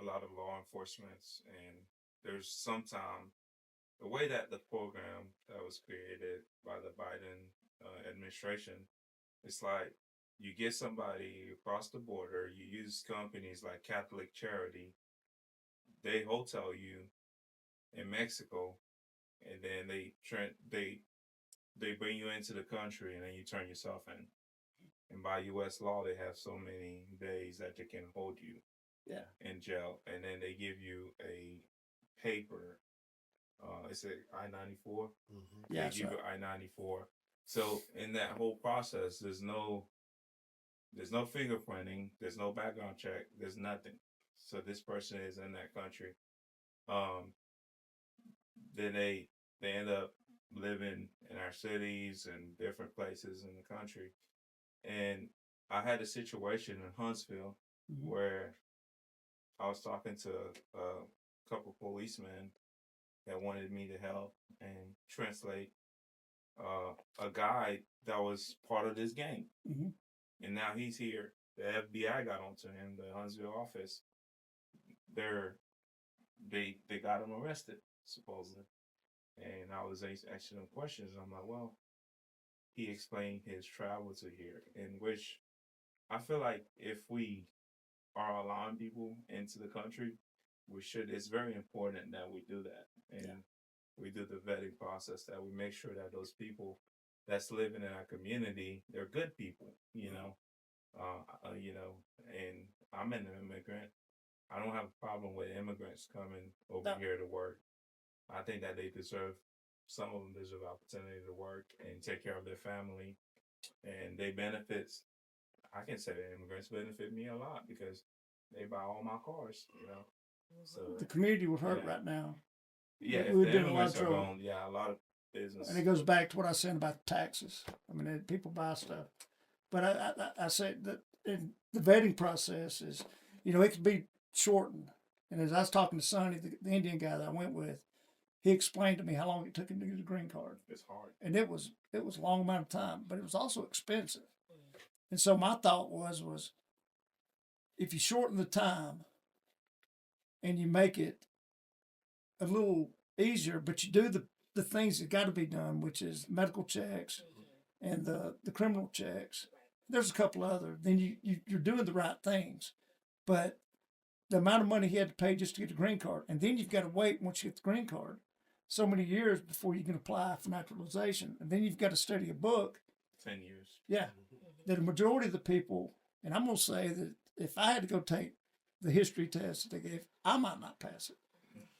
a lot of law enforcement, and there's sometimes the way that the program that was created by the Biden administration, it's like you get somebody across the border, you use companies like Catholic Charity, they hotel you in Mexico, and then they bring you into the country, and then you turn yourself in. And by U.S. law, they have so many days that they can hold you in jail, and then they give you a paper. It's a I-94.
Mm-hmm.
Yeah,
They give you I-94. So in that whole process, there's no fingerprinting, there's no background check, there's nothing. So this person is in that country. Then they end up living in our cities and different places in the country. And I had a situation in Huntsville
Mhm.
where I was talking to a couple policemen that wanted me to help and translate a guy that was part of this gang.
Mhm.
And now he's here. The FBI got onto him, the Huntsville office. They got him arrested, supposedly. And I was asking him questions. I'm like, well, he explained his travel to here, in which I feel like if we are allowing people into the country, we should. It's very important that we do that, and we do the vetting process. That we make sure that those people that's living in our community, they're good people. And I'm an immigrant. I don't have a problem with immigrants coming over
No.
here to work. I think that they deserve. Some of them deserve opportunity to work and take care of their family, and they benefits. I can say that immigrants benefit me a lot because they buy all my cars. So
The community would hurt
Yeah.
right now.
yeah, if
We'd
the
be in a lot of
immigrants are
trouble.
gone, yeah, a lot of business.
And it goes back to what I was saying about the taxes. I mean, people buy stuff, but I say that in the vetting process is, it could be shortened. And as I was talking to Sonny, the Indian guy that I went with, he explained to me how long it took him to get a green card,
It's hard.
and it was a long amount of time, but it was also expensive. And so my thought was if you shorten the time and you make it a little easier, but you do the things that got to be done, which is medical checks and the criminal checks. There's a couple other. Then you're doing the right things, but the amount of money he had to pay just to get a green card, and then you've got to wait once you get the green card so many years before you can apply for naturalization, and then you've got to study a book.
10 years.
Yeah, that a majority of the people, and I'm gonna say that if I had to go take the history test that they gave, I might not pass it.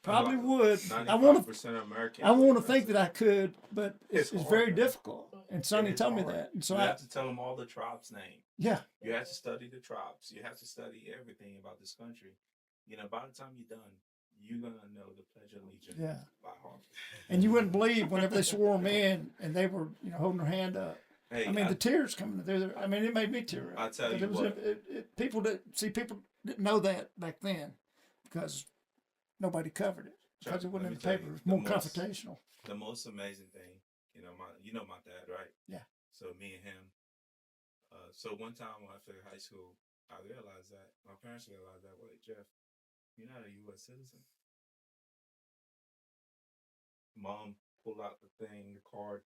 Probably would. I want to.
95% of Americans.
I want to think that I could, but it's
It's hard,
very
man.
difficult. And Sonny
It is
told me
hard.
that, and so
You
I,
have to tell them all the tribes' name.
yeah,
You have to study the tribes. You have to study everything about this country. By the time you're done, you're gonna know the Pledge of Allegiance
Yeah.
by heart.
and you wouldn't believe whenever they swore them in, and they were holding their hand up.
Hey,
I mean, the tears coming. I mean, it made me tear up.
I tell
But
you
it was,
what.
people didn't know that back then because nobody covered it because it
Let
wasn't in
me
the
tell
paper.
you,
It was
the
more
most-
confrontational.
The most amazing thing, my dad, right?
Yeah.
So me and him. So one time after high school, I realized that my parents realized that. Wait, Jeff, you're not a U.S. citizen. Mom pulled out the thing, the card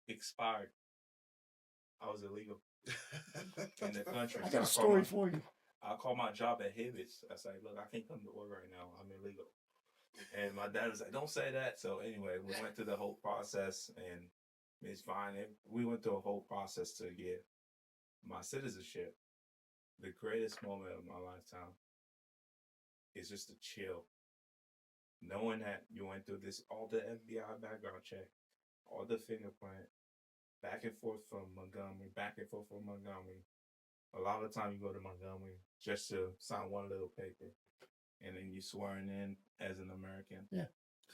expired. I was illegal in the country.
I
So
got a
called
story for you.
I called my job at Hibbets. I said, look, I can't come to work right now. I'm illegal. And my dad was like, don't say that. So anyway, we went through the whole process and it's fine. We went through a whole process to get my citizenship. The greatest moment of my lifetime is just to chill. Knowing that you went through this, all the FBI background check, all the fingerprint, back and forth from Montgomery, back and forth from Montgomery. A lot of time you go to Montgomery just to sign one little paper, and then you swearing in as an American.
Yeah.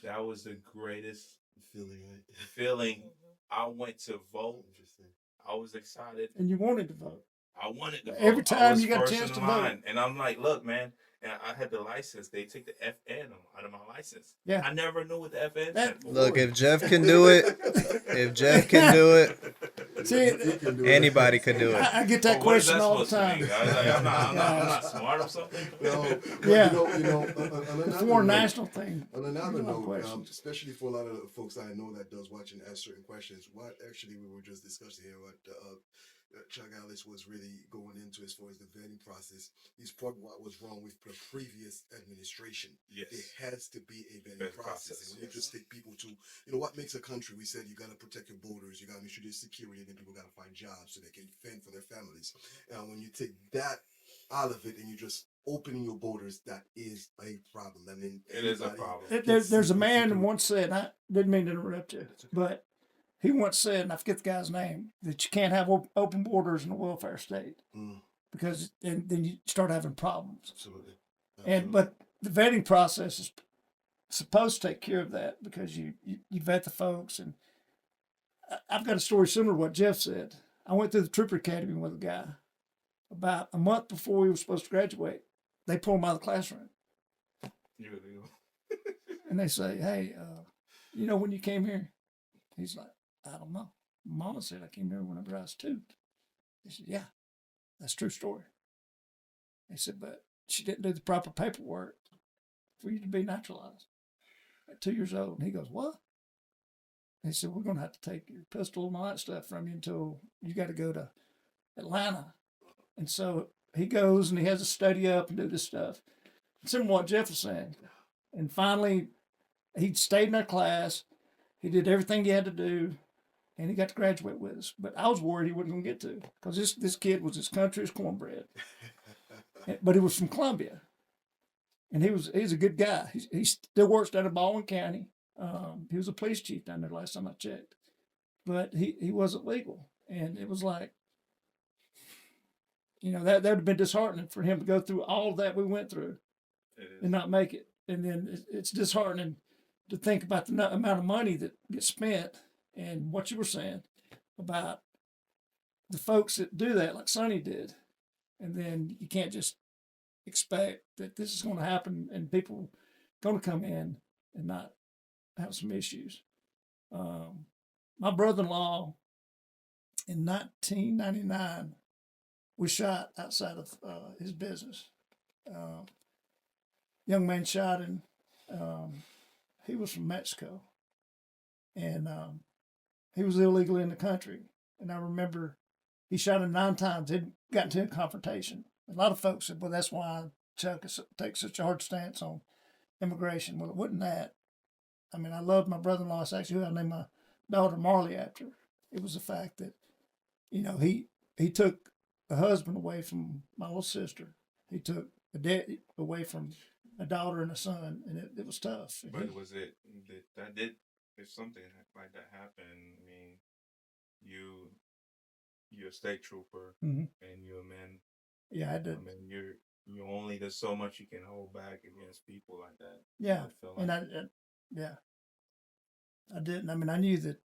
That was the greatest
Feeling, right?
feeling. I went to vote.
Interesting.
I was excited.
And you wanted to vote.
I wanted to vote.
Every
I
time
was
you got a
first
chance
in
to
line. And I'm like, look, man. And I had the license. They took the FN out of my license.
Yeah.
I never knew what the FN
That-
said before.
Look, if Jeff can do it, if Jeff can do it,
See,
You can do it.
anybody could do it.
I get that
Oh, what is
question
that
all the
supposed to
time.
mean? I was like, I'm not smart or something.
No, but
Yeah.
on
The
another
foreign
note-
national thing.
On another
You know,
note,
questions.
especially for a lot of the folks I know that does watch and ask certain questions, what actually we were just discussing here, what Chuck Ellis was really going into as far as the vetting process is probably what was wrong with the previous administration.
Yes.
There has to be a vetting
Vetting
process.
process,
And when you
yes.
just take people to, what makes a country, we said you got to protect your borders, you got to make sure there's security, and then people got to find jobs so they can fend for their families. And when you take that out of it and you just opening your borders, that is a problem. I mean,
It is a
everybody
problem.
gets
There's a
sick
man
and
who once said, I didn't mean to interrupt you, but he once said, and I forget the guy's name, that you can't have open borders in a welfare state
Mm,
because then you start having problems.
absolutely.
And but the vetting process is supposed to take care of that because you vet the folks. And I've got a story similar to what Jeff said. I went through the Trooper Academy with a guy about a month before we were supposed to graduate. They pulled him out of the classroom
You're illegal.
and they say, "Hey, when you came here?" He's like, "I don't know. Mama said I came here whenever I was 2." He said, "Yeah, that's a true story." He said, "But she didn't do the proper paperwork for you to be naturalized at 2 years old." And he goes, "What?" He said, "We're going to have to take your pistol and all that stuff from you until you got to go to Atlanta." And so he goes and he has to study up and do this stuff. Similar to what Jeff was saying. And finally, he stayed in our class. He did everything he had to do, and he got to graduate with us. But I was worried he wasn't going to get to, because this kid was as country as cornbread. But he was from Columbia, and he's a good guy. He still works down in Baldwin County. He was a police chief down there last time I checked, but he wasn't legal, and it was like, that would have been disheartening for him to go through all that we went through and not make it. And then it's disheartening to think about the amount of money that gets spent, and what you were saying about the folks that do that, like Sonny did. And then you can't just expect that this is going to happen and people going to come in and not have some issues. My brother-in-law in 1999 was shot outside of his business. Young man shot him. He was from Mexico, and he was illegally in the country. And I remember he shot him 9 times. They'd gotten into a confrontation. A lot of folks said, well, that's why Chuck takes such a hard stance on immigration. Well, it wasn't that. I mean, I love my brother-in-law. It's actually who I named my daughter Marley after. It was the fact that, he took a husband away from my little sister. He took a dad away from a daughter and a son, and it was tough.
But if something like that happened, I mean, you're a state trooper,
mm-hmm.
and you're a man.
Yeah, I did.
I mean, you're only, there's so much you can hold back against people like that.
Yeah,
and
I didn't. I mean, I knew that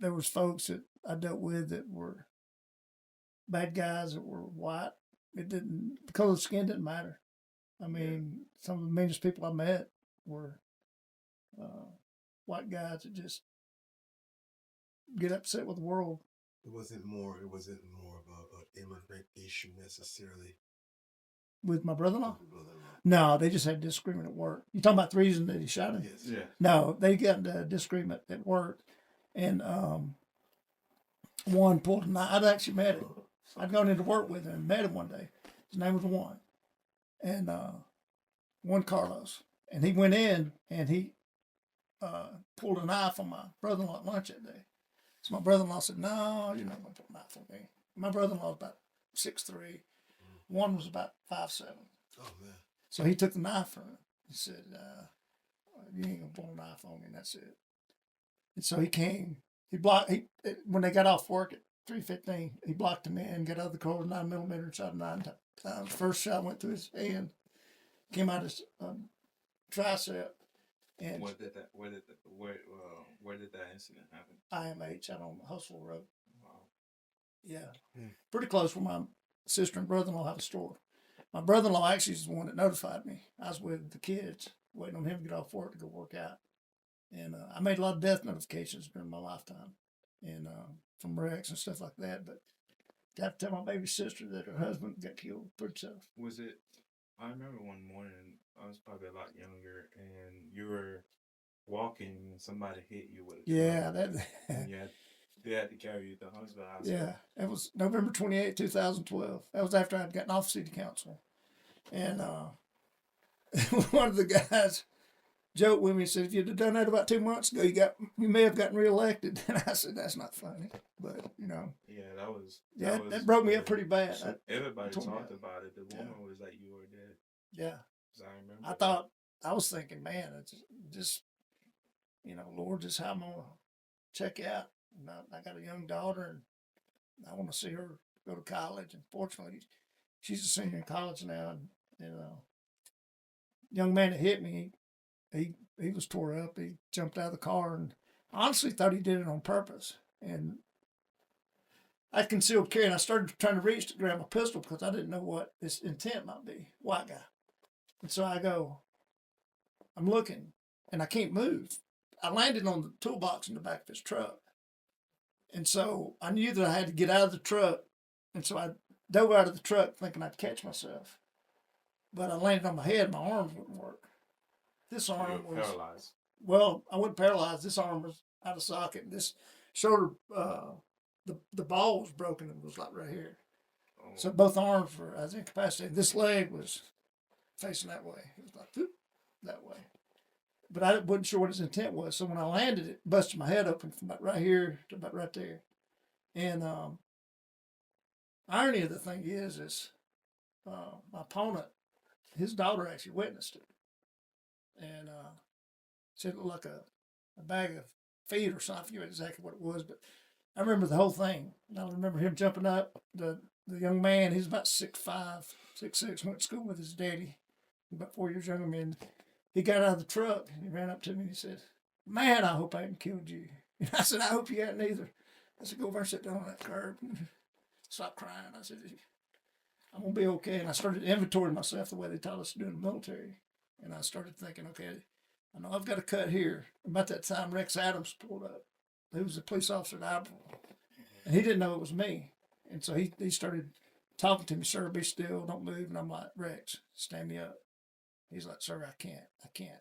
there was folks that I dealt with that were bad guys that were white. It didn't, the color of skin didn't matter. I mean, some of the meanest people I met were white guys that just get upset with the world.
It wasn't more of an immigrant issue necessarily.
With my brother-in-law? No, they just had disagreement at work. You talking about the reason that he shot him?
Yes.
Yeah.
No, they got a disagreement at work, and one pulled a knife. I'd actually met him. I'd gone into work with him and met him one day. His name was Juan, and Juan Carlos. And he went in and he pulled a knife on my brother-in-law at lunch that day. So my brother-in-law said, "No, you're not going to put a knife on me." My brother-in-law was about 6'3". One was about 5'7".
Oh man!
So he took the knife from him. He said, "You ain't gonna pull a knife on me," and that's it. And so he came. When they got off work at 3:15, he blocked him in, got out of the car with 9mm and shot him 9 times. First shot went through his hand, came out his tricep. And
where did that incident happen?
IMH out on Hustle Road.
Wow.
Yeah, pretty close where my sister and brother-in-law had a store. My brother-in-law actually is the one that notified me. I was with the kids, waiting on him to get off work to go work out. And I made a lot of death notifications during my lifetime, and from wrecks and stuff like that. But got to tell my baby sister that her husband got killed. Pretty tough.
I remember one morning, I was probably a lot younger, and you were walking, and somebody hit you with a truck. And they had to carry you to the hospital.
Yeah, it was November 28, 2012. That was after I'd gotten off city council. And one of the guys joked with me and said, "If you'd have done that about 2 months ago, you may have gotten reelected." And I said, "That's not funny." But,
Yeah,
that broke me up pretty bad.
Everybody talked about it. The woman was like, "You were dead."
Yeah.
I remember.
I was thinking, man, it's just, Lord, just how I'm going to check out. I got a young daughter, and I want to see her go to college. And fortunately, she's a senior in college now. And young man that hit me, he was tore up. He jumped out of the car, and I honestly thought he did it on purpose. And I concealed carry, and I started trying to reach to grab a pistol because I didn't know what his intent might be. White guy. And so I go, I'm looking, and I can't move. I landed on the toolbox in the back of his truck. And so I knew that I had to get out of the truck. And so I dove out of the truck thinking I'd catch myself. But I landed on my head. My arms wouldn't work. This arm was
paralyzed.
Well, I wasn't paralyzed. This arm was out of socket. This shoulder, the ball was broken. It was like right here.
Oh
So both arms were, I was incapacitated. This leg was facing that way. It was like, whoop, that way. But I wasn't sure what his intent was. So when I landed, it busted my head open from about right here to about right there. And irony of the thing is my opponent, his daughter actually witnessed it. And said it looked like a bag of feed or something. I forget exactly what it was, but I remember the whole thing. I remember him jumping up. The young man, he's about 6'5", 6'6", went to school with his daddy, about 4 years younger than me. And he got out of the truck and he ran up to me and he said, "Man, I hope I haven't killed you." And I said, "I hope you hadn't either." I said, "Go over and sit down on that curb." Stop crying. I said, "I'm going to be okay." And I started inventorying myself the way they taught us to do in the military. And I started thinking, okay, I know I've got a cut here. About that time, Rex Adams pulled up. He was a police officer at Iberville. And he didn't know it was me. And so he started talking to me, "Sir, be still, don't move." And I'm like, "Rex, stand me up." He's like, "Sir, I can't.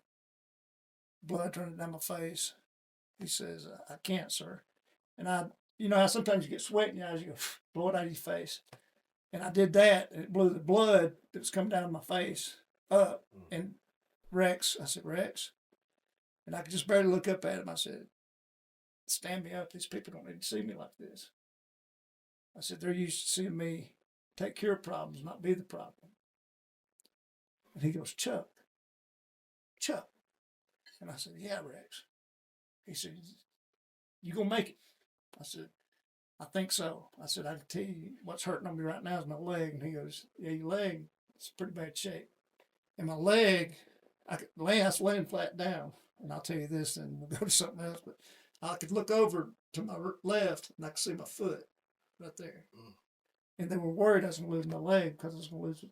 Blood running down my face." He says, "I can't, sir." And you know how sometimes you get sweat in your eyes, you go, blow it out of your face. And I did that, and it blew the blood that was coming down my face up. And Rex, I said, "Rex." And I could just barely look up at him. I said, "Stand me up. These people don't need to see me like this." I said, "They're used to seeing me take care of problems, not be the problem." And he goes, "Chuck. And I said, "Yeah, Rex." He said, "You gonna make it?" I said, "I think so." I said, "I can tell you what's hurting on me right now is my leg." And he goes, "Yeah, your leg is pretty bad shape." And my leg, I was laying flat down. And I'll tell you this, and we'll go to something else. But I could look over to my left, and I could see my foot right there. And they were worried I was going to lose my leg because I was going to lose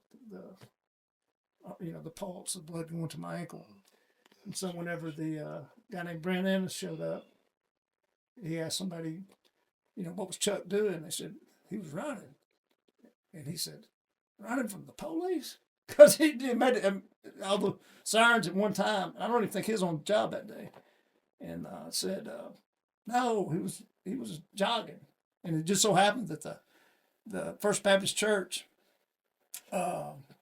the pulse, the blood going to my ankle. And so whenever the guy named Brent Ennis showed up, he asked somebody, what was Chuck doing? They said, he was running. And he said, "Running from the police?" Because he made all the sirens at one time. I don't even think he was on the job that day. And said, no, he was jogging. And it just so happened that the First Baptist Church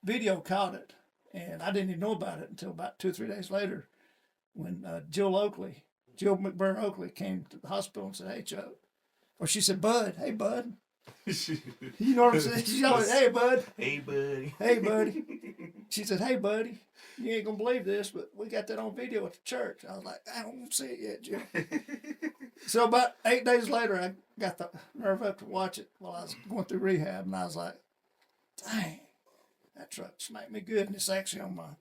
video caught it. And I didn't even know about it until about 2 or 3 days later when Jill McBurn Oakley came to the hospital and said, "Hey, Chuck." Or she said, "Bud, hey, Bud." You know what I'm saying? She yelled, "Hey, Bud."
Hey, buddy.
"Hey, buddy." She said, "Hey, buddy, you ain't going to believe this, but we got that on video at the church." I was like, "I don't see it yet, Jill." So about 8 days later, I got the nerve up to watch it while I was going through rehab, and I was like, "Dang, that truck smacked me good." And it's actually on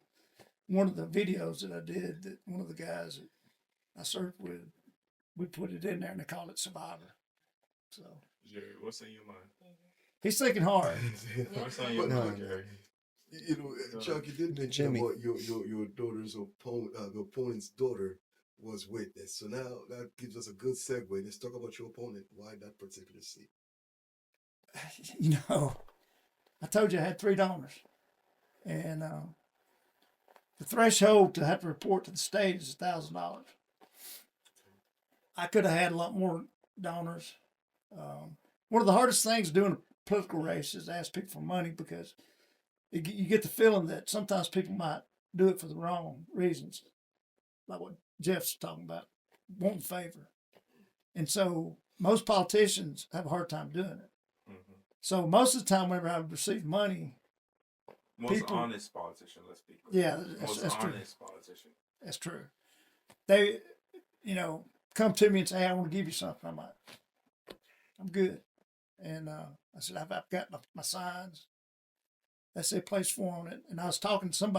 one of the videos that I did that one of the guys that I served with, we put it in there and they call it Survivor. So
Jerry, what's on your mind?
he's thinking hard.
What's on your
No,
mind,
no.
Jerry?
Chuck, you did mention
Jimmy.
about your daughter's opponent's daughter was witness. So now that gives us a good segue. Let's talk about your opponent. Why that particular seat?
I told you I had 3 donors. And the threshold to have to report to the state is $1,000. I could have had a lot more donors. One of the hardest things doing a political race is to ask people for money because you get the feeling that sometimes people might do it for the wrong reasons, like what Jeff's talking about, wanting favor. And so most politicians have a hard time doing it.
Mm-hmm.
So most of the time, whenever I would receive money,
Most honest politician, let's be clear.
Yeah,
Most
that's true.
honest politician.
That's true. They, come to me and say, "Hey, I want to give you something." I'm like, "I'm good." And I said, I've got my signs. That's a place for it. And I was talking to some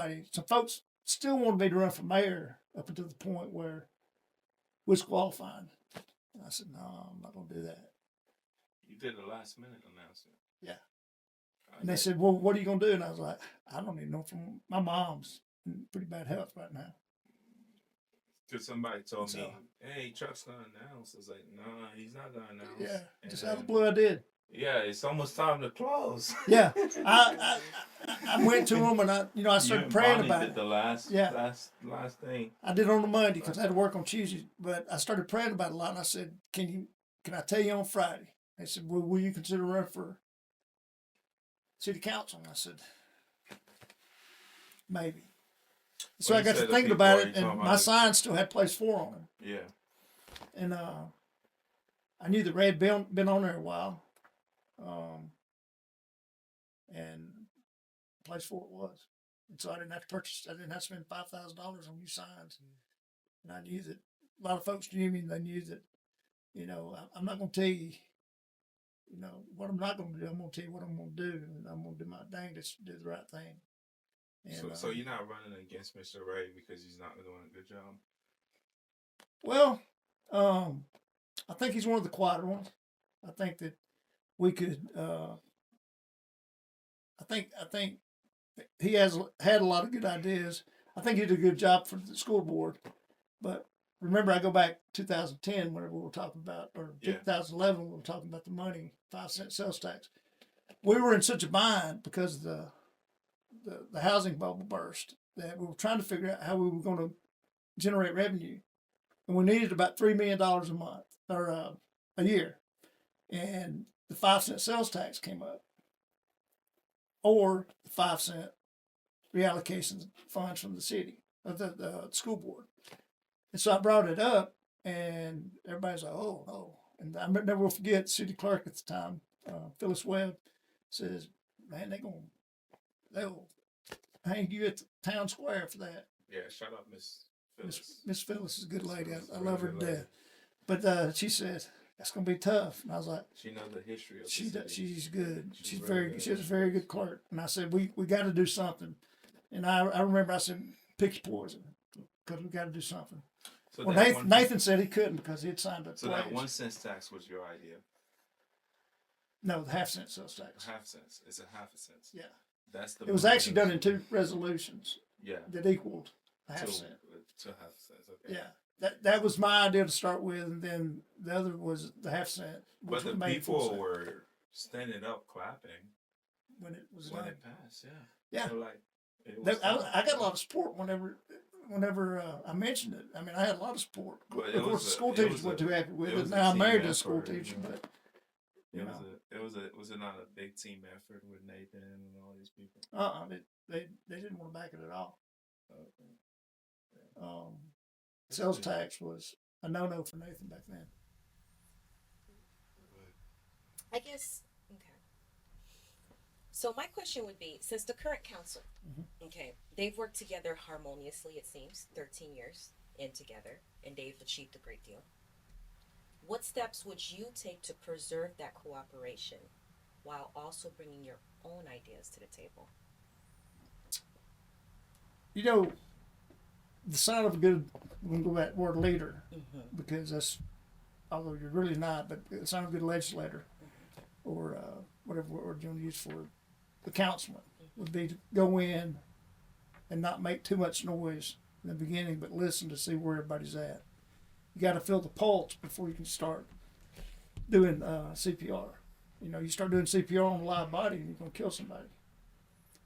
folks still wanted me to run for mayor up until the point where we was qualifying. And I said, "No, I'm not going to do that."
You did a last minute announcement.
Yeah. And they said, "Well, what are you going to do?" And I was like, "I don't even know. My mom's in pretty bad health right now."
Because somebody told me,
So-
"Hey, Chuck's gonna announce." I was like, "No, he's not gonna announce."
Yeah,
And
just out of the
then-
blue I did.
Yeah, it's almost time to close.
Yeah, I went to him and I started praying about it.
The last thing.
I did it on the Monday because I had to work on Tuesday, but I started praying about it a lot. And I said, "Can I tell you on Friday?" They said, "Well, will you consider running for city council? And I said, maybe. So
When
I
you
got
say
to
the
thinking
people,
about
are
it,
you talking
and
about
my
the-
sign still had place 4 on it.
Yeah.
And I knew the red been on there a while. And place 4 it was. And so I didn't have to spend $5,000 on new signs. And I knew that a lot of folks knew me, and they knew that, I'm not going to tell you, what I'm not going to do. I'm going to tell you what I'm going to do, and I'm going to do my dangest to do the right thing. And,
So you're not running against Mr. Ray because he's not doing a good job?
well, I think he's one of the quieter ones. I think that we could. I think he has had a lot of good ideas. I think he did a good job for the school board. But remember, I go back 2010 whenever we were talking about, or
Yeah.
2011 we were talking about the money, 5-cent sales tax. We were in such a bind because the housing bubble burst that we were trying to figure out how we were going to generate revenue, and we needed about $3 million a month or a year, and the 5-cent sales tax came up, or the 5-cent reallocation funds from the city of the school board. And so I brought it up, and everybody's like, oh. And I never will forget, city clerk at the time, Phyllis Webb, says, man, they'll hang you at the town square for that.
Yeah, shout out Miss Phyllis.
Miss Phyllis is a good lady.
Phyllis is
I
a
love her
really
to
good
death. But she said, that's going to be tough. And I was like,
She knows the history of the
she's
city.
good.
She's
She's
really
very
good.
good. She's a very good clerk. And I said, we got to do something. And I remember I said, pick your poison, because we got to do something.
So
Well,
that
Nathan said he couldn't because he had signed up.
So that 1 cent tax was your idea.
No, the 0.5-cent sales tax.
Half cents. It's a half a cent.
Yeah.
That's the.
It was
money
actually
that
done in 2 resolutions
Yeah.
that equaled a
To
0.5 cent.
half cents. Okay.
Yeah. That was my idea to start with, and then the other was the 0.5 cent.
But the
made
people
4 cent
were standing up, clapping
when it was
when
done.
it passed. Yeah.
Yeah.
So like, it was
I got a lot of support whenever I mentioned it. I mean, I had a lot of support.
But
Of course, the school teachers weren't too happy with it. Now I'm married to a school teacher, but
Was it not a big team effort with Nathan and all these people?
they didn't want to back it at all.
Okay.
Sales tax was a no for Nathan back then.
I guess, okay. So my question would be, since the current council, okay, they've worked together harmoniously, it seems, 13 years in together, and they've achieved a great deal. What steps would you take to preserve that cooperation while also bringing your own ideas to the table?
You know, the sign of a good, we're going to go back to the word leader, because that's, although you're really not, but the sign of a good legislator, or whatever word you want to use for the councilman, would be to go in and not make too much noise in the beginning, but listen to see where everybody's at. You got to feel the pulse before you can start doing CPR. You start doing CPR on a live body, and you're going to kill somebody.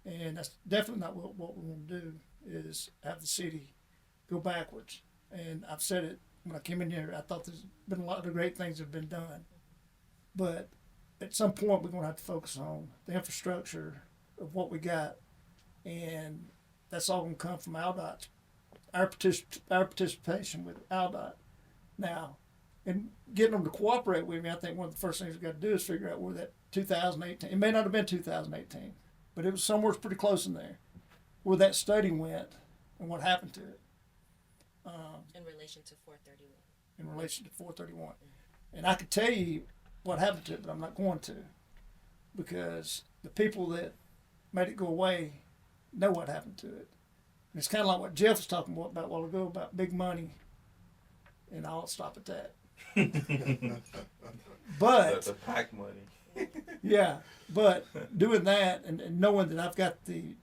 And that's definitely not what we want to do, is have the city go backwards. And I've said it when I came in here, I thought there's been a lot of great things that have been done. But at some point, we're going to have to focus on the infrastructure of what we got. And that's all going to come from ALDOT, our participation with ALDOT. Now, and getting them to cooperate with me, I think one of the first things we've got to do is figure out where that 2018, it may not have been 2018, but it was somewhere pretty close in there, where that study went and what happened to it.
In relation to 431.
In relation to 431. And I could tell you what happened to it, but I'm not going to, because the people that made it go away know what happened to it. And it's kind of like what Jeff was talking about a while ago about big money, and I'll stop at that. But
the PAC money.
yeah, but doing that and knowing that I've got the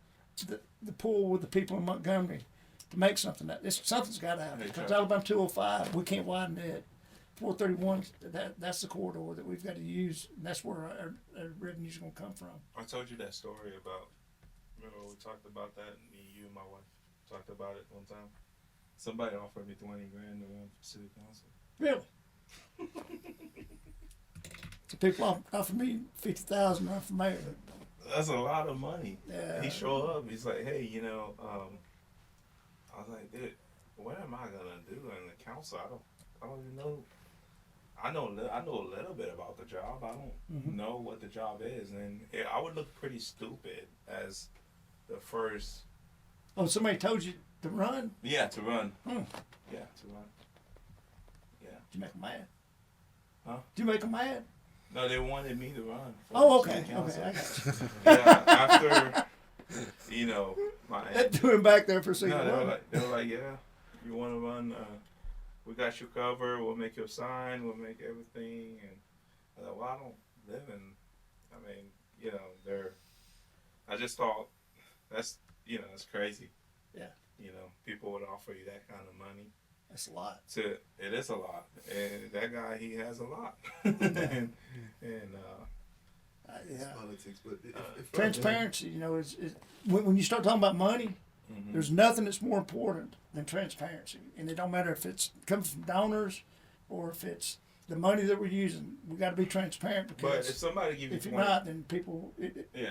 pull with the people in Montgomery to make something something's got to happen, because Alabama 205, we can't widen it. 431, that's the corridor that we've got to use, and that's where our revenue's going to come from.
I told you that story about. Remember we talked about that? Me, you, and my wife talked about it one time. Somebody offered me $20,000 to run for city council.
Really? So people offer me $50,000 to run for mayor.
That's a lot of money.
Yeah.
He showed up. He's like, hey, I was like, dude, what am I gonna do in the council? I don't even know. I know a little bit about the job. I don't know what the job is, and I would look pretty stupid as the first.
Oh, somebody told you to run?
Yeah, to run.
Hmm.
Yeah, to run. Yeah.
Did you make them mad?
Huh?
Did you make them mad?
No, they wanted me to run. For
Oh,
city
okay.
council.
Okay, I got you.
Yeah, after my
That threw him back there for a second.
no, they were like, yeah, you want to run? We got you covered. We'll make your sign. We'll make everything. And I was like, well, I don't live in. I mean, they're. I just thought that's that's crazy.
Yeah.
People would offer you that kind of money.
That's a lot.
It is a lot, and that guy he has a lot. and
Yeah.
Politics, but if
Transparency, is when you start talking about money, there's nothing that's more important than transparency. And it don't matter if it's coming from donors or if it's the money that we're using. We got to be transparent
but
because
if somebody give you
if you're
20,
not, then people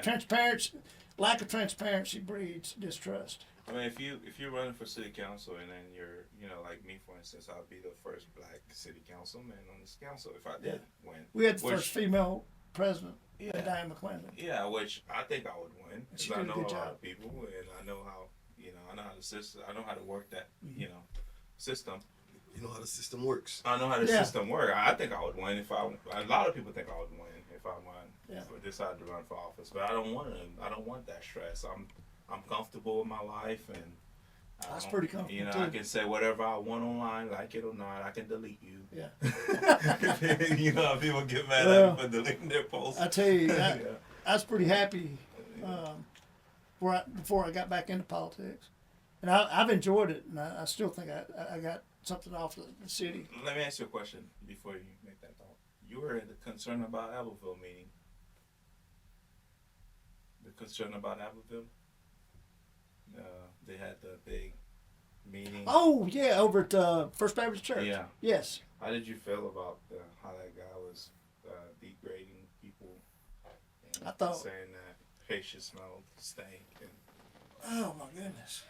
transparency, lack of transparency breeds distrust.
I mean, if you're running for city council and then you're like me, for instance, I'll be the first black city councilman on this council if I did win.
We had the first female president,
Yeah.
Diane McClendon.
Yeah, which I think I would win
She
because I
did a
know
good
a lot
job.
of people and I know how I know how to I know how to work that system.
you know how the system works.
I know how the
Yeah.
system works. I think I would win if I. A lot of people think I would win if I won.
Yeah.
If I decided to run for office, but I don't want to. I don't want that stress. I'm comfortable with my life and.
That's pretty comfortable,
I
too.
can say whatever I want online, like it or not. I can delete you.
Yeah.
How people get mad
Well,
at me for deleting their posts.
I tell you,
Yeah.
I was pretty happy before I got back into politics, and I've enjoyed it, and I still think I got something off the city.
Let me ask you a question before you make that thought. You were concerned about Abbeville meeting. The concern about Abbeville. They had the big meeting.
Oh yeah, over at First Baptist Church.
Yeah.
Yes.
How did you feel about how that guy was degrading people? And
I thought-
saying that facial smell stank. And,
Oh my goodness.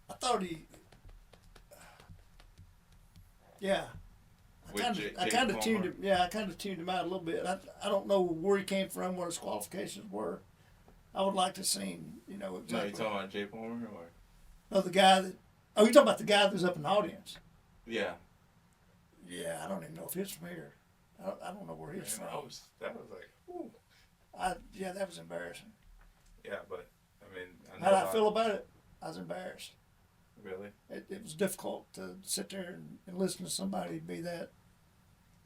I thought he. Yeah.
With
I
Jake
kind of tuned
Palmer?
him. Yeah, I kind of tuned him out a little bit. I don't know where he came from, what his qualifications were. I would like to see him.
No, you
Exactly.
talking about Jay Palmer or?
No, the guy that. Oh, you talking about the guy that was up in the audience?
Yeah.
Yeah, I don't even know if he's from here. I don't know where he's
Man,
from.
that was like, whew.
Yeah, that was embarrassing.
Yeah, but I mean, I know
How did I feel about it? I was embarrassed.
Really?
It was difficult to sit there and listen to somebody be that.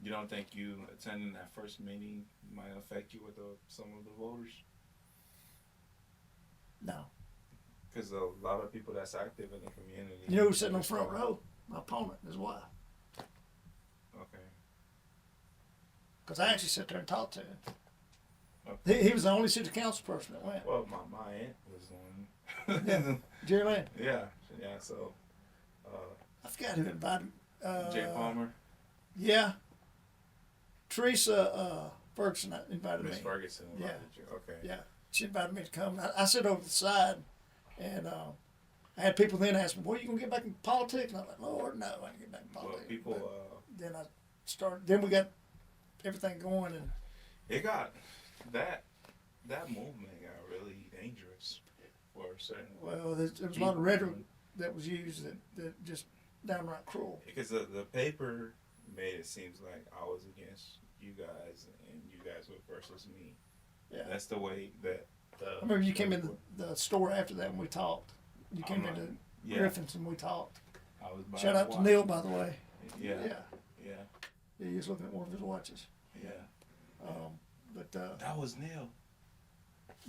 You don't think you attending that first meeting might affect you with some of the voters?
No.
Because a lot of people that's active in the community.
You know who's sitting on the front row? My opponent, his wife.
Okay.
Because I actually sat there and talked to him.
Okay.
He was the only city council person that went.
Well, my aunt was one.
Yeah. Jerry Lynn.
Yeah. So,
I forgot who invited me.
Jay Palmer,
Yeah. Teresa Ferguson invited
Miss
me.
Ferguson invited you. Okay.
Yeah. She invited me to come. I sit over the side, and I had people then ask me, "Well, you gonna get back in politics?" And I'm like, "Lord, no, I ain't get back in
Well,
politics."
people,
But then I started. Then we got everything going, and
it got that movement got really dangerous for a certain.
well, there was a lot of rhetoric that was used that just downright cruel.
Because the paper made it seems like I was against you guys and you guys were versus me.
Yeah.
That's the way that.
I remember you came in the store after that and we talked. You came into
Yeah.
Griffin's and we talked.
I was buying
Shout out to
watch.
Neil, by the way.
Yeah.
Yeah.
Yeah.
Yeah, he was looking at one of his watches.
Yeah.
But
That was Neil.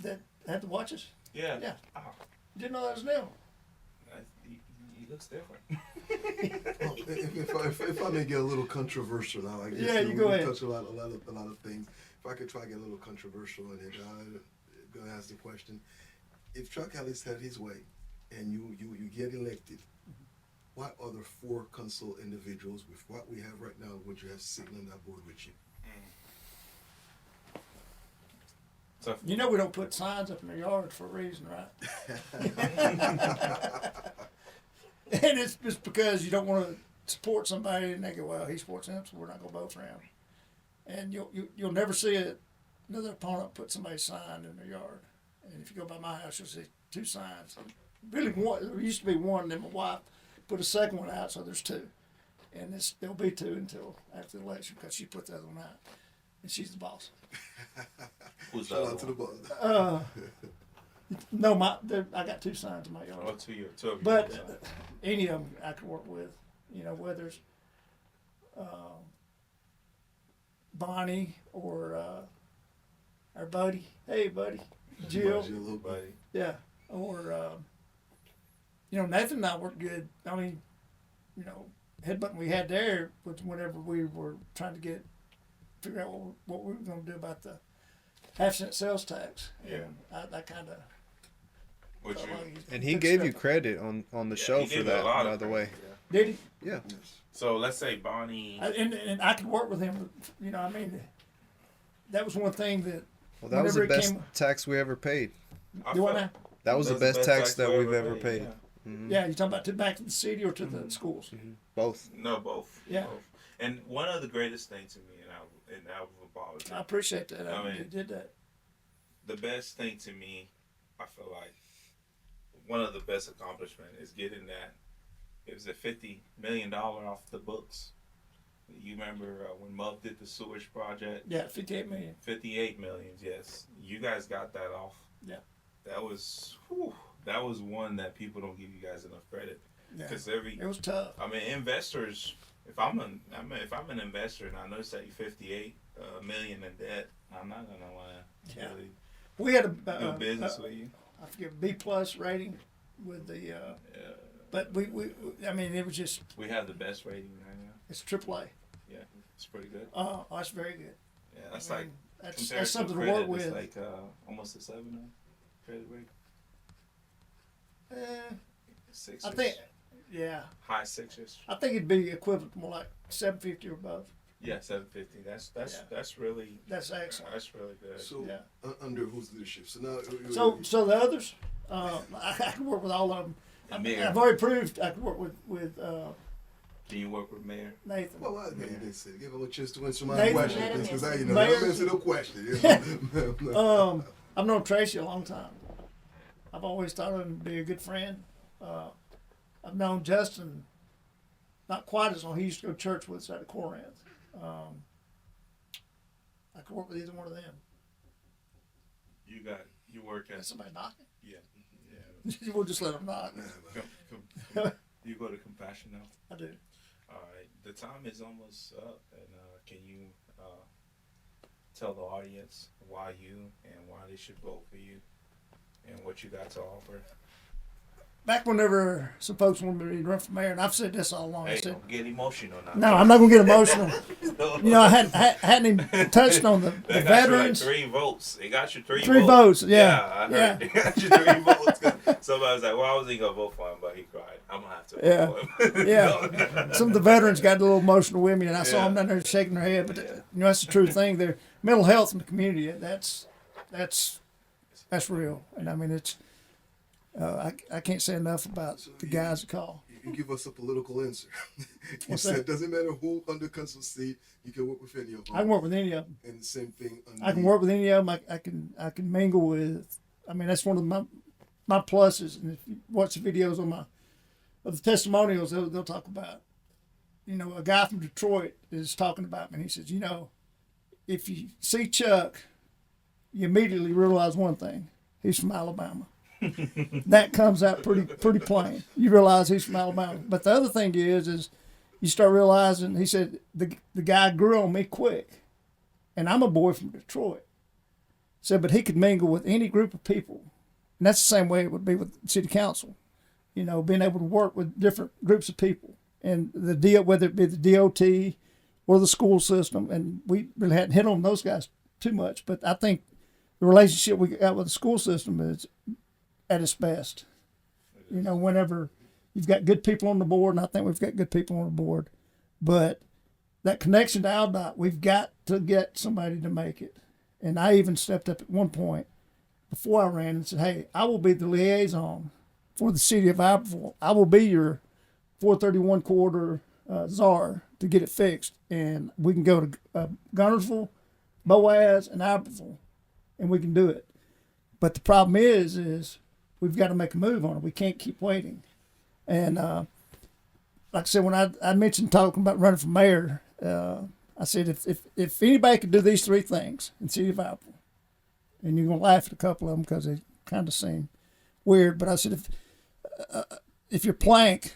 that had the watches.
Yeah.
Yeah.
Oh,
You didn't know that was Neil.
he looks different.
Well, if I may get a little controversial now, I guess
Yeah, you go
we
ahead.
touch a lot of things. If I could try to get a little controversial in it, I'm gonna ask the question: if Chuck Ellis had his way, and you get elected, what other 4 council individuals with what we have right now would you have sitting on that board with you?
Tough.
You know we don't put signs up in the yard for a reason, right? And it's just because you don't want to support somebody and they go, well, he supports him, so we're not going to vote for him. And you'll never see another opponent put somebody's sign in their yard. And if you go by my house, you'll see 2 signs. Really, one. There used to be one, and then my wife put a second one out, so there's 2. And there'll be 2 until after the election because she put the other one out. And she's the boss.
Who's
Shout
the
out to the
other
boss.
No, I got 2 signs in my yard.
one? Oh, 2 years. 2 of you.
But any of them I could work with, whether it's Bonnie or our buddy, hey buddy, Jill,
Jill,
Buddy.
yeah, or Nathan and I worked good. I mean, headbutting we had there was whenever we were trying to figure out what we were going to do about the half-cent sales tax.
Yeah.
And I kind of.
Would you?
And he gave you credit on the show
he
for
gave you a
that,
lot
by
of
the
credit,
way.
yeah.
Did he?
Yeah.
So let's say Bonnie.
And I could work with him. That was one thing that.
Well, that was the
whenever it
best
came-
tax we ever paid.
I
Do what
felt-
now?
That was the
That's
best tax that
we
we've ever paid.
yeah.
Mhm.
Yeah, you talking about back to the city or to the schools?
Both.
No, both.
Yeah.
Both. And one of the greatest things to me in our politics,
I appreciate that.
I mean-
You did that.
the best thing to me, I feel like one of the best accomplishments is getting that. It was a $50 million off the books. You remember when Mub did the sewage project?
Yeah, 58 million.
58 million. Yes, you guys got that off.
Yeah.
That was one that people don't give you guys enough credit
Yeah,
because
it was tough.
I mean, investors. If I'm an investor and I notice that you're 58 million in debt, I'm not gonna want to
Yeah.
really
We had a
do business with you.
I forget B+ rating with the, but we I mean it was just
We have the best rating right now.
it's AAA.
Yeah, it's pretty good.
Oh, that's very good.
Yeah, that's
I
like
mean, that's
compared
something to
credit,
work
it's
with.
like almost a 7 credit rate. Six.
I think, yeah,
high 6s.
I think it'd be equivalent to more like 750 or above.
Yeah, 750. That's
Yeah.
that's really
That's excellent.
that's really good.
So
Yeah.
under whose leadership? So now.
So the others, I can work with all of them.
The mayor.
I've already proved I can work with
Can you work with mayor?
Nathan.
Well, I mean, they said give him a chance to answer my
Nathan-
question
Let him
because I,
answer.
let him
Mayor-
answer the question.
I've known Tracy a long time. I've always thought him to be a good friend. I've known Justin not quite as long. He used to go to church with us at Corinth. I could work with either one of them.
You work
Is
at
somebody knocking?
yeah.
We'll just let them knock.
You go to Compassion now.
I do.
All right, the time is almost up, and can you tell the audience why you and why they should vote for you, and what you got to offer?
Back whenever some folks wanted me to run for mayor, and I've said this all along. I
Hey,
said,
don't get emotional now.
no, I'm not going to get emotional.
No.
I hadn't even touched on the
They got
veterans.
you like 3 votes. They got you 3
Three votes, yeah.
I heard
Yeah.
They got you 3 votes. Somebody was like, well, I wasn't going to vote for him, but he cried. I'm going to have to
Yeah.
vote for him.
Yeah. Some of the veterans got a little emotional with me, and I saw
Yeah.
them down there shaking their head. But that's the true thing. Their mental health in the community. That's real. And I mean, it's. I can't say enough about the guys that call.
You give us a political answer. You
What's
said
that?
doesn't matter who under council seat, you can work with any of them.
I can work with any of them.
And the same thing.
I can work with any of them. I can mingle with. I mean, that's one of my pluses. And if you watch the videos of the testimonials, they'll talk about. A guy from Detroit is talking about me, and he says, if you see Chuck, you immediately realize one thing: he's from Alabama. That comes out pretty plain. You realize he's from Alabama. But the other thing is you start realizing. He said the guy grew on me quick, and I'm a boy from Detroit. Said, but he could mingle with any group of people, and that's the same way it would be with city council. Being able to work with different groups of people, and the deal, whether it be the DOT or the school system, and we really hadn't hit on those guys too much. But I think the relationship we got with the school system is at its best. Whenever you've got good people on the board, and I think we've got good people on the board, but that connection to Aldott, we've got to get somebody to make it. And I even stepped up at one point before I ran and said, hey, I will be the liaison for the city of Albertville. I will be your 431 quarter czar to get it fixed. And we can go to Gunnersville, Boaz, and Albertville, and we can do it. But the problem is we've got to make a move on it. We can't keep waiting. And like I said, when I mentioned talking about running for mayor, I said if anybody could do these three things in the city of Albertville, and you're gonna laugh at a couple of them because they kind of seem weird, but I said if your plank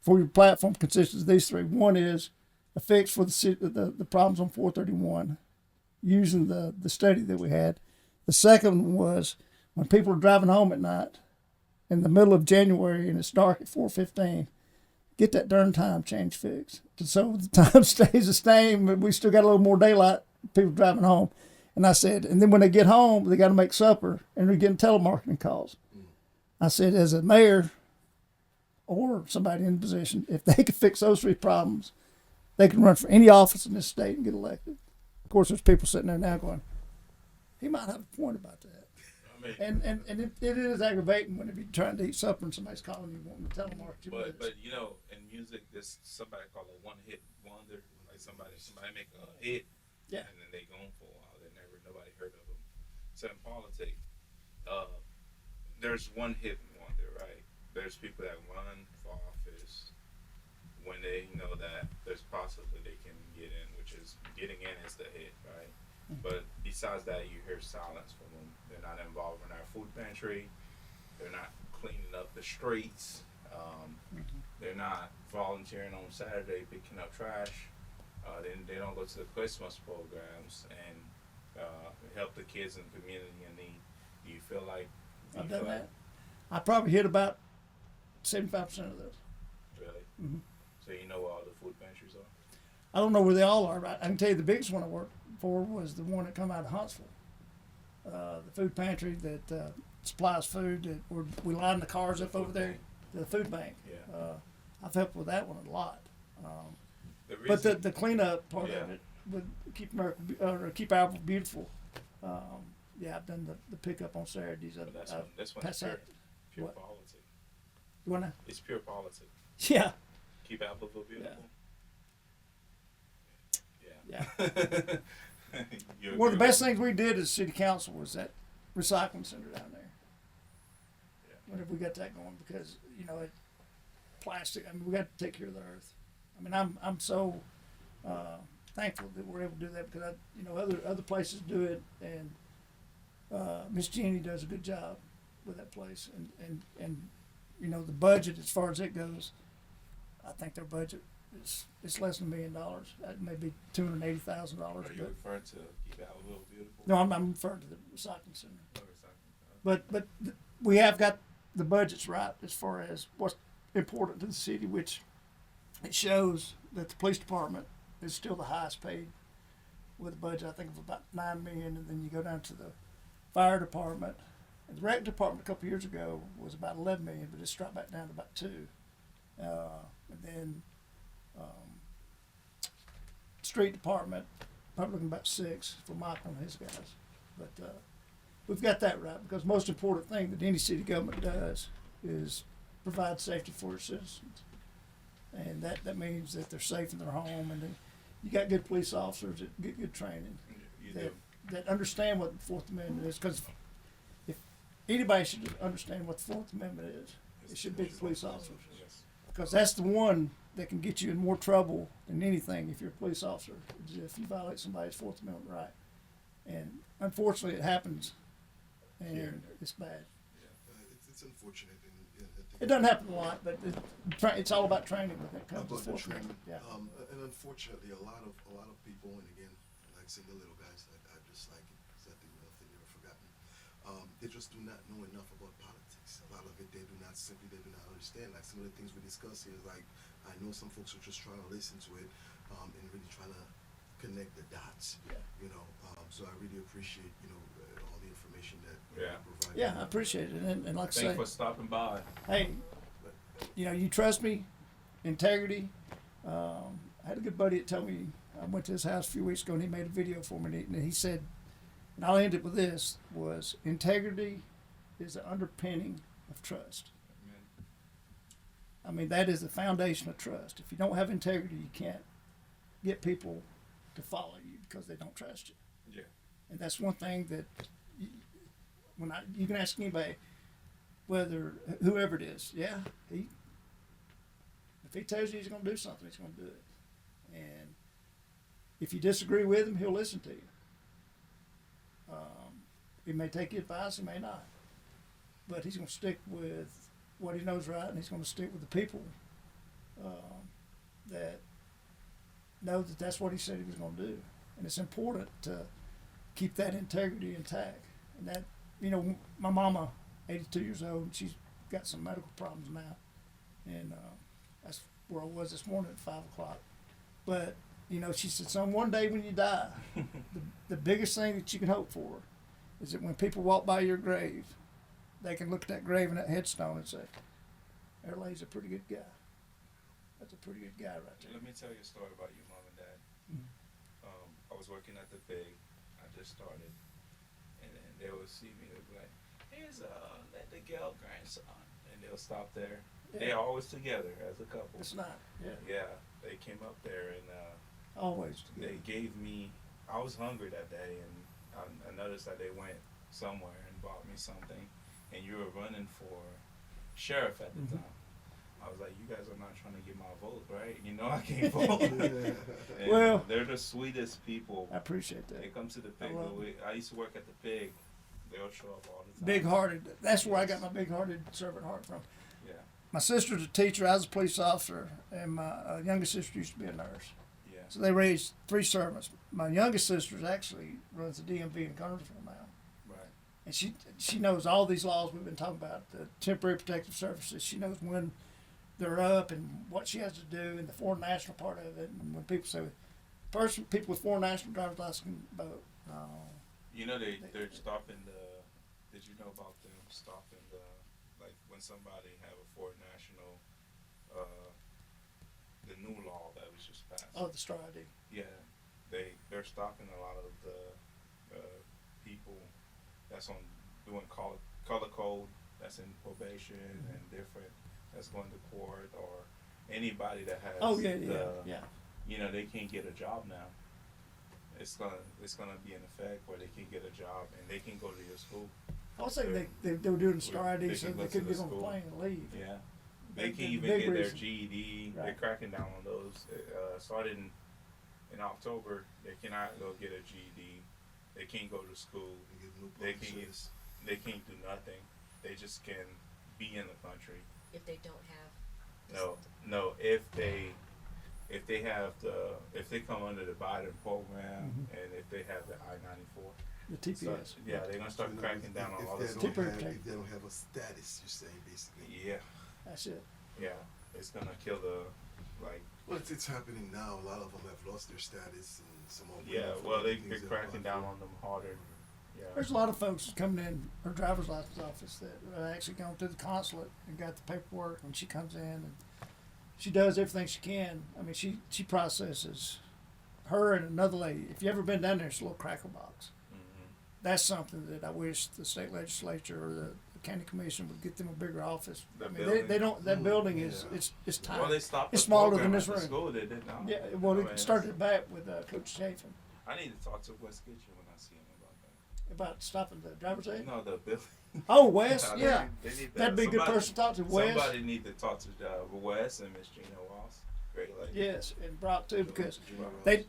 for your platform consists of these three, one is a fix for the problems on 431, using the study that we had. The second one was when people are driving home at night in the middle of January and it's dark at 4:15, get that darn time change fixed. So the time stays the same, but we still got a little more daylight, people driving home. And I said, and then when they get home, they got to make supper and they're getting telemarketing calls. I said, as a mayor or somebody in position, if they could fix those three problems, they can run for any office in this state and get elected. Of course, there's people sitting there now going, he might have a point about that.
I mean,
And it is aggravating when you're trying to eat supper and somebody's calling you wanting to telemarket you.
but you know, in music, there's somebody called a one-hit wonder. Like somebody make a hit,
Yeah.
and then they gone for a while. Nobody heard of them. So in politics, there's one-hit wonder, right? There's people that run for office when they know that there's possibly they can get in, which is getting in is the hit, right? But besides that, you hear silence from them. They're not involved in our food pantry. They're not cleaning up the streets. They're not volunteering on Saturday picking up trash. They don't go to the Christmas programs and help the kids in the community in need. Do you feel like
I've done that. I probably hit about 75% of those.
Really?
Mm-hmm.
So you know where all the food pantries are?
I don't know where they all are, but I can tell you the biggest one I worked for was the one that come out of Huntsville. The food pantry that supplies food. That we line the cars up over there. The food bank.
Yeah.
I've helped with that one a lot.
But
But the cleanup part
Yeah.
of it would keep America, keep Albertville beautiful. Yeah, I've done the pickup on Saturdays.
that's when
passed
it's
out.
pure
What?
politics.
You wanna?
It's pure politics.
Yeah.
Keep Appleville beautiful.
Yeah.
You
One of the
agree
best
with
things we did as city council was that recycling center down there.
Yeah.
Whenever we got that going, because plastic. I mean, we got to take care of the earth. I mean, I'm so thankful that we're able to do that because other places do it, and Miss Jeannie does a good job with that place, and the budget as far as it goes, I think their budget it's less than $1 million. That may be $280,000.
Are you referring to Keep Appleville beautiful?
No, I'm referring to the recycling center.
Oh, recycling.
But we have got the budgets right as far as what's important to the city, which it shows that the police department is still the highest paid with a budget, I think, of about $9 million, and then you go down to the fire department. And the rec department a couple of years ago was about $11 million, but it's dropped back down to about $2 million. And then street department probably looking about $6 million for Michael and his guys. But we've got that right, because the most important thing that any city government does is provide safety for its citizens. And that means that they're safe in their home, and you got good police officers that get good training,
You do.
that understand what the Fourth Amendment is. Because if anybody should understand what the Fourth Amendment is, it should be the police officers.
Yes.
Because that's the one that can get you in more trouble than anything if you're a police officer, is if you violate somebody's Fourth Amendment right. And unfortunately, it happens, and
Here.
it's bad.
It's unfortunate. And, I think
It doesn't happen a lot, but it's all about training when it comes
about
to
the
Fourth
training.
Amendment. Yeah.
And unfortunately, a lot of people, and again, like I said, the little guys, I just like it because I think nothing ever forgotten. They just do not know enough about politics. A lot of it, they do not understand. Like some of the things we discuss here, like I know some folks are just trying to listen to it and really trying to connect the dots.
Yeah.
So I really appreciate all the information that
Yeah.
you provide.
Yeah, I appreciate it, and like I
Thanks
say,
for stopping by.
hey, you trust me, integrity. I had a good buddy that told me, I went to his house a few weeks ago and he made a video for me, and he said, and I'll end it with this, was integrity is the underpinning of trust.
Amen.
I mean, that is the foundation of trust. If you don't have integrity, you can't get people to follow you because they don't trust you.
Yeah.
And that's one thing that you can ask anybody, whether whoever it is, if he tells you he's going to do something, he's going to do it. And if you disagree with him, he'll listen to you. He may take your advice, he may not. But he's going to stick with what he knows right, and he's going to stick with the people that know that that's what he said he was going to do. And it's important to keep that integrity intact. And that, my mama, 82 years old, and she's got some medical problems now. And that's where I was this morning at 5 o'clock. But, she said, son, one day when you die, the biggest thing that you can hope for is that when people walk by your grave, they can look at that grave and that headstone and say, there lays a pretty good guy. That's a pretty good guy right there.
Let me tell you a story about your mom and dad. I was working at the Pig. I just started. And then they would see me. They'd be like, here's the Gale grandson. And they'll stop there.
Yeah.
They're always together as a couple.
It's not, yeah.
Yeah. They came up there and
Always.
they gave me, I was hungry that day. And I noticed that they went somewhere and bought me something. And you were running for sheriff at the time. I was like, you guys are not trying to get my vote, right? I can't vote. And
Well,
they're the sweetest people.
I appreciate that.
They come to the Pig.
I love
I used to work at the Pig. They'll show up all the time.
Big-hearted. That's where I got my big-hearted servant heart from.
Yeah.
My sister's a teacher. I was a police officer, and my youngest sister used to be a nurse.
Yeah.
So they raised 3 servants. My youngest sister actually runs the DMV in Gunnersville now.
Right.
And she knows all these laws we've been talking about, the temporary protective services. She knows when they're up and what she has to do, and the foreign national part of it. And when people say, people with foreign national driver's license can vote.
They're stopping did you know about them stopping like when somebody have a foreign national, the new law that was just passed.
Oh, the STAR ID.
Yeah. They're stopping a lot of the people that's on doing color code, that's in probation and different, that's going to court, or anybody that has they can't get a job now. It's gonna be in effect where they can get a job and they can go to your school.
I was saying they were doing the STAR ID
They
so
can go
they
to
couldn't
the
get on the
school.
plane and leave.
Yeah, they can
The
even
big
get their
reason.
GED. They're
Right.
cracking down on those. Started in October. They cannot go get a GED. They can't go to school. They can't do nothing. They just can be in the country.
If they don't have.
No. If they come under the Biden program and if they have the I-94,
The TPS.
they're gonna start cracking down on all this.
If they don't have a status, you're saying basically.
Yeah,
That's it.
yeah, it's gonna kill
Well, it's happening now. A lot of them have lost their status, and some of them.
yeah. Well, they're cracking down on them harder. Yeah.
There's a lot of folks coming in her driver's license office that are actually going to the consulate and got the paperwork, and she comes in and she does everything she can. I mean, she processes her and another lady. If you ever been down there, it's a little cracker box. That's something that I wish the state legislature or the county commission would get them a bigger office.
The
I mean,
building?
they don't. That building is it's tiny.
Well, they stopped.
It's
the
smaller
program
than this
at the
room.
School, they did not.
Yeah, well,
I mean,
it started back with Coach Chafin
I need to talk to West Kitchen when I see him about that.
about stopping the driver's aid.
No, the building.
Oh, Wes,
They
yeah.
need- they need
That'd be a good
somebody-
person to talk to, Wes.
Somebody need to talk to Wes and Miss Gina Ross. Great lady.
Yes, and Brock too, because
Gina Ross.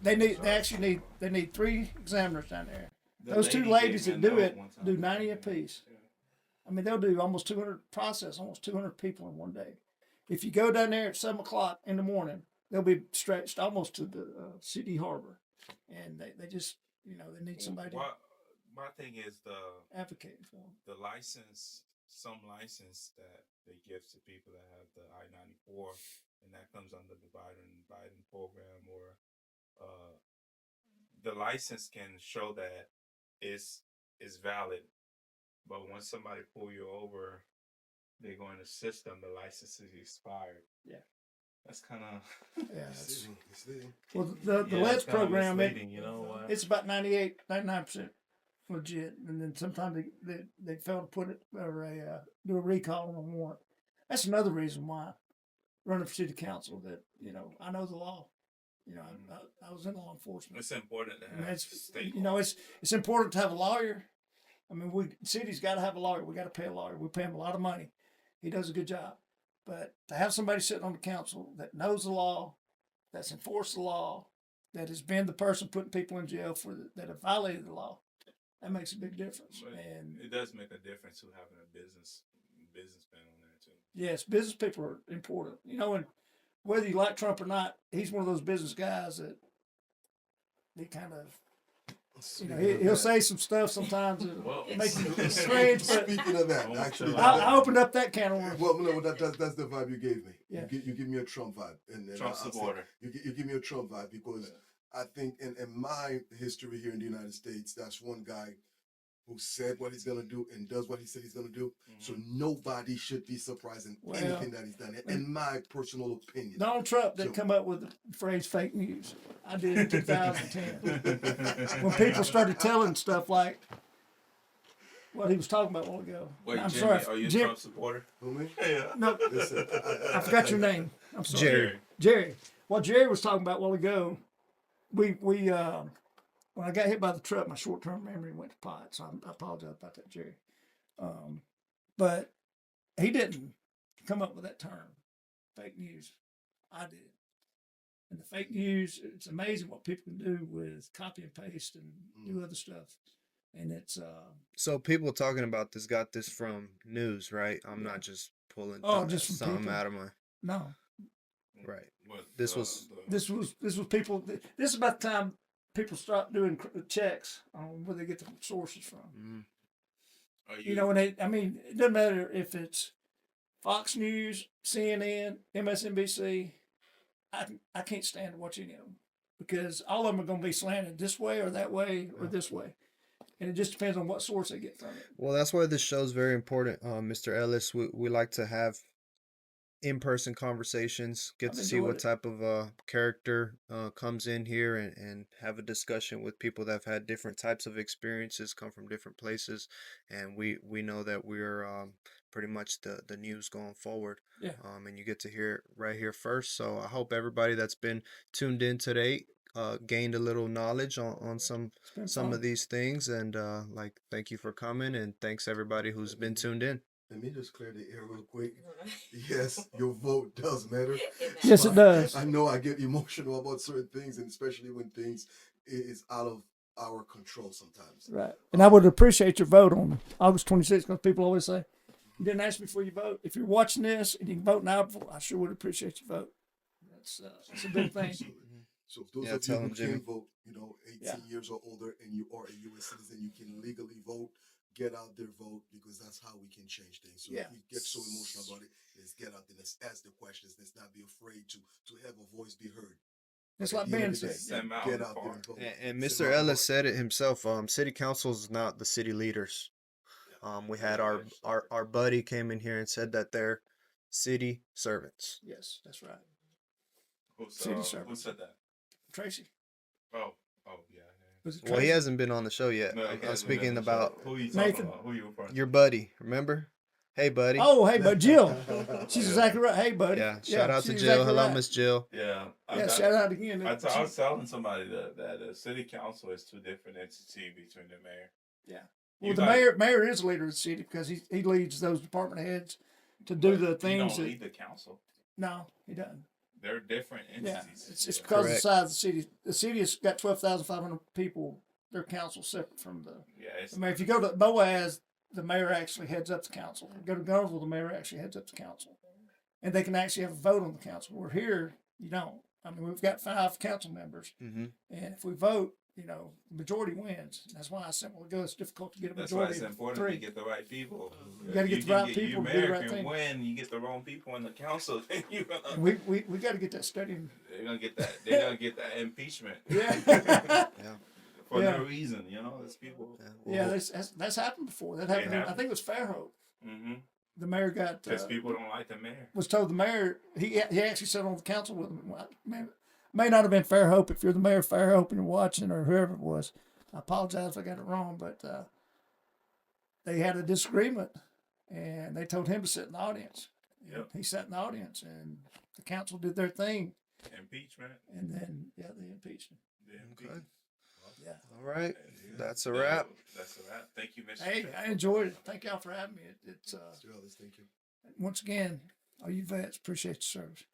they need 3 examiners down there.
The
Those 2
lady
ladies
gave
that
me a
do
note
it
one time.
do 90 apiece.
Yeah.
I mean, they'll do almost 200 people in one day. If you go down there at 7 o'clock in the morning, they'll be stretched almost to the CD harbor, and they just they need somebody to
My thing is
advocate for them.
the license, some license that they give to people that have the I-94, and that comes under the Biden program, or the license can show that it's valid, but when somebody pull you over, they're going to system the license is expired.
Yeah.
That's kind of
Yeah,
It's there.
well, the LEDS program,
misleading, you know what?
it's about 99% legit, and then sometimes they fail to put it or do a recall on a warrant. That's another reason why running for city council. That I know the law. I was in law enforcement.
It's important to
And
have
that's
state
it's important to have a lawyer. I mean, city's got to have a lawyer. We got to pay a lawyer. We pay him a lot of money. He does a good job. But to have somebody sitting on the council that knows the law, that's enforced the law, that has been the person putting people in jail that have violated the law, that makes a big difference.
But
And
it does make a difference to having a businessman on there too.
yes, business people are important. And whether you like Trump or not, he's one of those business guys that he kind of, he'll say some stuff sometimes
Well,
that make you strange. But
Speaking of that, actually,
I opened up that can of worms.
well, no, that's the vibe you gave me.
Yeah.
You give me a Trump vibe, and
Trump
I'll say,
supporter.
you give me a Trump vibe because I think in my history here in the United States, that's one guy who said what he's gonna do and does what he said he's gonna do. So nobody should be surprised in
Well,
anything that he's done. In my personal opinion,
Donald Trump didn't come up with the phrase fake news. I did in 2010. When people started telling stuff like what he was talking about a while ago.
Wait,
I'm
Jimmy,
sorry.
are you a
Jim,
Trump supporter?
who me?
Yeah.
no,
Listen,
I forgot your name. I'm sorry. Jerry. What Jerry was talking about a while ago, we when I got hit by the truck, my short-term memory went to pot. So I apologize about that, Jerry. But he didn't come up with that term, fake news. I did. And the fake news, it's amazing what people can do with copy and paste and do other stuff. And it's
So people talking about this got this from news, right? I'm not just pulling
just from
something
people.
out of my
no.
right.
What,
This was-
This was people. This is about the time people start doing checks on where they get the sources from.
Mm.
Are
You know, and it doesn't matter if it's Fox News, CNN, MSNBC. I can't stand to watch any of them because all of them are going to be slanted this way or that way or this way, and it just depends on what source they get from it.
Well, that's why this show is very important, Mr. Ellis. We like to have in-person conversations, get
I've
to see
enjoyed
what
it.
type of character comes in here and have a discussion with people that have had different types of experiences, come from different places, and we know that we're pretty much the news going forward.
Yeah.
And you get to hear it right here first. So I hope everybody that's been tuned in today gained a little knowledge on some
It's been
some
fun.
of these things, and thank you for coming, and thanks everybody who's been tuned in.
let me just clear the air real quick. Yes, your vote does matter.
Yes, it does.
I know I get emotional about certain things, and especially when things is out of our control sometimes.
Right. And I would appreciate your vote on August 26th because people always say, you didn't ask me for your vote. If you're watching this and you can vote now, I sure would appreciate your vote. That's a big thing.
So those
Yeah,
of
tell
you who
him, Jimmy.
can vote, 18 years or older, and you are a U.S. citizen, you can legally vote. Get out there, vote, because that's how we can change things. So
Yeah.
if we get so emotional about it, let's get out there. Let's ask the questions. Let's not be afraid to have a voice be heard.
It's
At
like
the end
Ben
of the day,
said.
Send 'em out
get
in the
out there
park.
and vote.
And
Send
Mr.
'em out in the
Ellis
park.
said it himself. City council is not the city leaders. We had our buddy came in here and said that they're city servants.
Yes, that's right.
Who
City
said
servants.
that?
Tracy.
Oh, yeah.
Was it
Well, he
Tracy?
hasn't been on the show yet.
No, he
I'm
hasn't been
speaking
on the
about
show. Who you
Nathan.
talking about? Who you referring to?
your buddy. Remember? Hey, buddy.
Oh, hey, but Jill. She's exactly right. Hey, buddy.
Yeah. Shout out to
she's
Jill.
exactly
Hello,
right.
Miss Jill.
Yeah.
Yeah, shout out again.
I was telling somebody that the city council is two different entities between the mayor.
Yeah.
You
Well,
guys-
the mayor is the leader of the city because he leads those department heads to do
but
the
you
things
don't
that.
lead the council.
No, he doesn't.
They're different
Yeah,
entities.
it's because of the
Correct.
size of the city. The city has got 12,500 people. Their council separate from the.
Yeah, it's
I mean, if you go to Boaz, the mayor actually heads up the council. If you go to Gunnersville, the mayor actually heads up the council, and they can actually have a vote on the council. We're here, you don't. I mean, we've got 5 council members,
Mm-hmm.
and if we vote, the majority wins. That's why I said, well, it's difficult to get a
That's why
majority
it's
of
important
3.
to get the right people.
You gotta get the right people
You
to do the
mayor
right
can
thing.
win. You get the wrong people in the council, then you gonna
We got to get that study.
they're gonna get that. They're gonna get that impeachment.
Yeah.
Yeah.
For
Yeah.
no reason, There's people.
Yeah, that's happened before. That happened. I
happened.
think it was Fairhope.
Mm-hmm.
The mayor got
Because people don't like the mayor.
was told the mayor he actually sat on the council with him. May not have been Fairhope if you're the mayor of Fairhope and you're watching or whoever it was, I apologize if I got it wrong, but they had a disagreement, and they told him to sit in the audience.
Yep.
He sat in the audience, and the council did their thing,
Impeachment.
and then they impeached him.
The
Okay.
impeachment.
Yeah.
All right.
Yeah.
That's a wrap.
That's a wrap. Thank you, Mr.
Hey,
Chair.
I enjoyed it. Thank y'all for having me. It's
Mr. Ellis, thank you.
once again, all you vets, appreciate your service.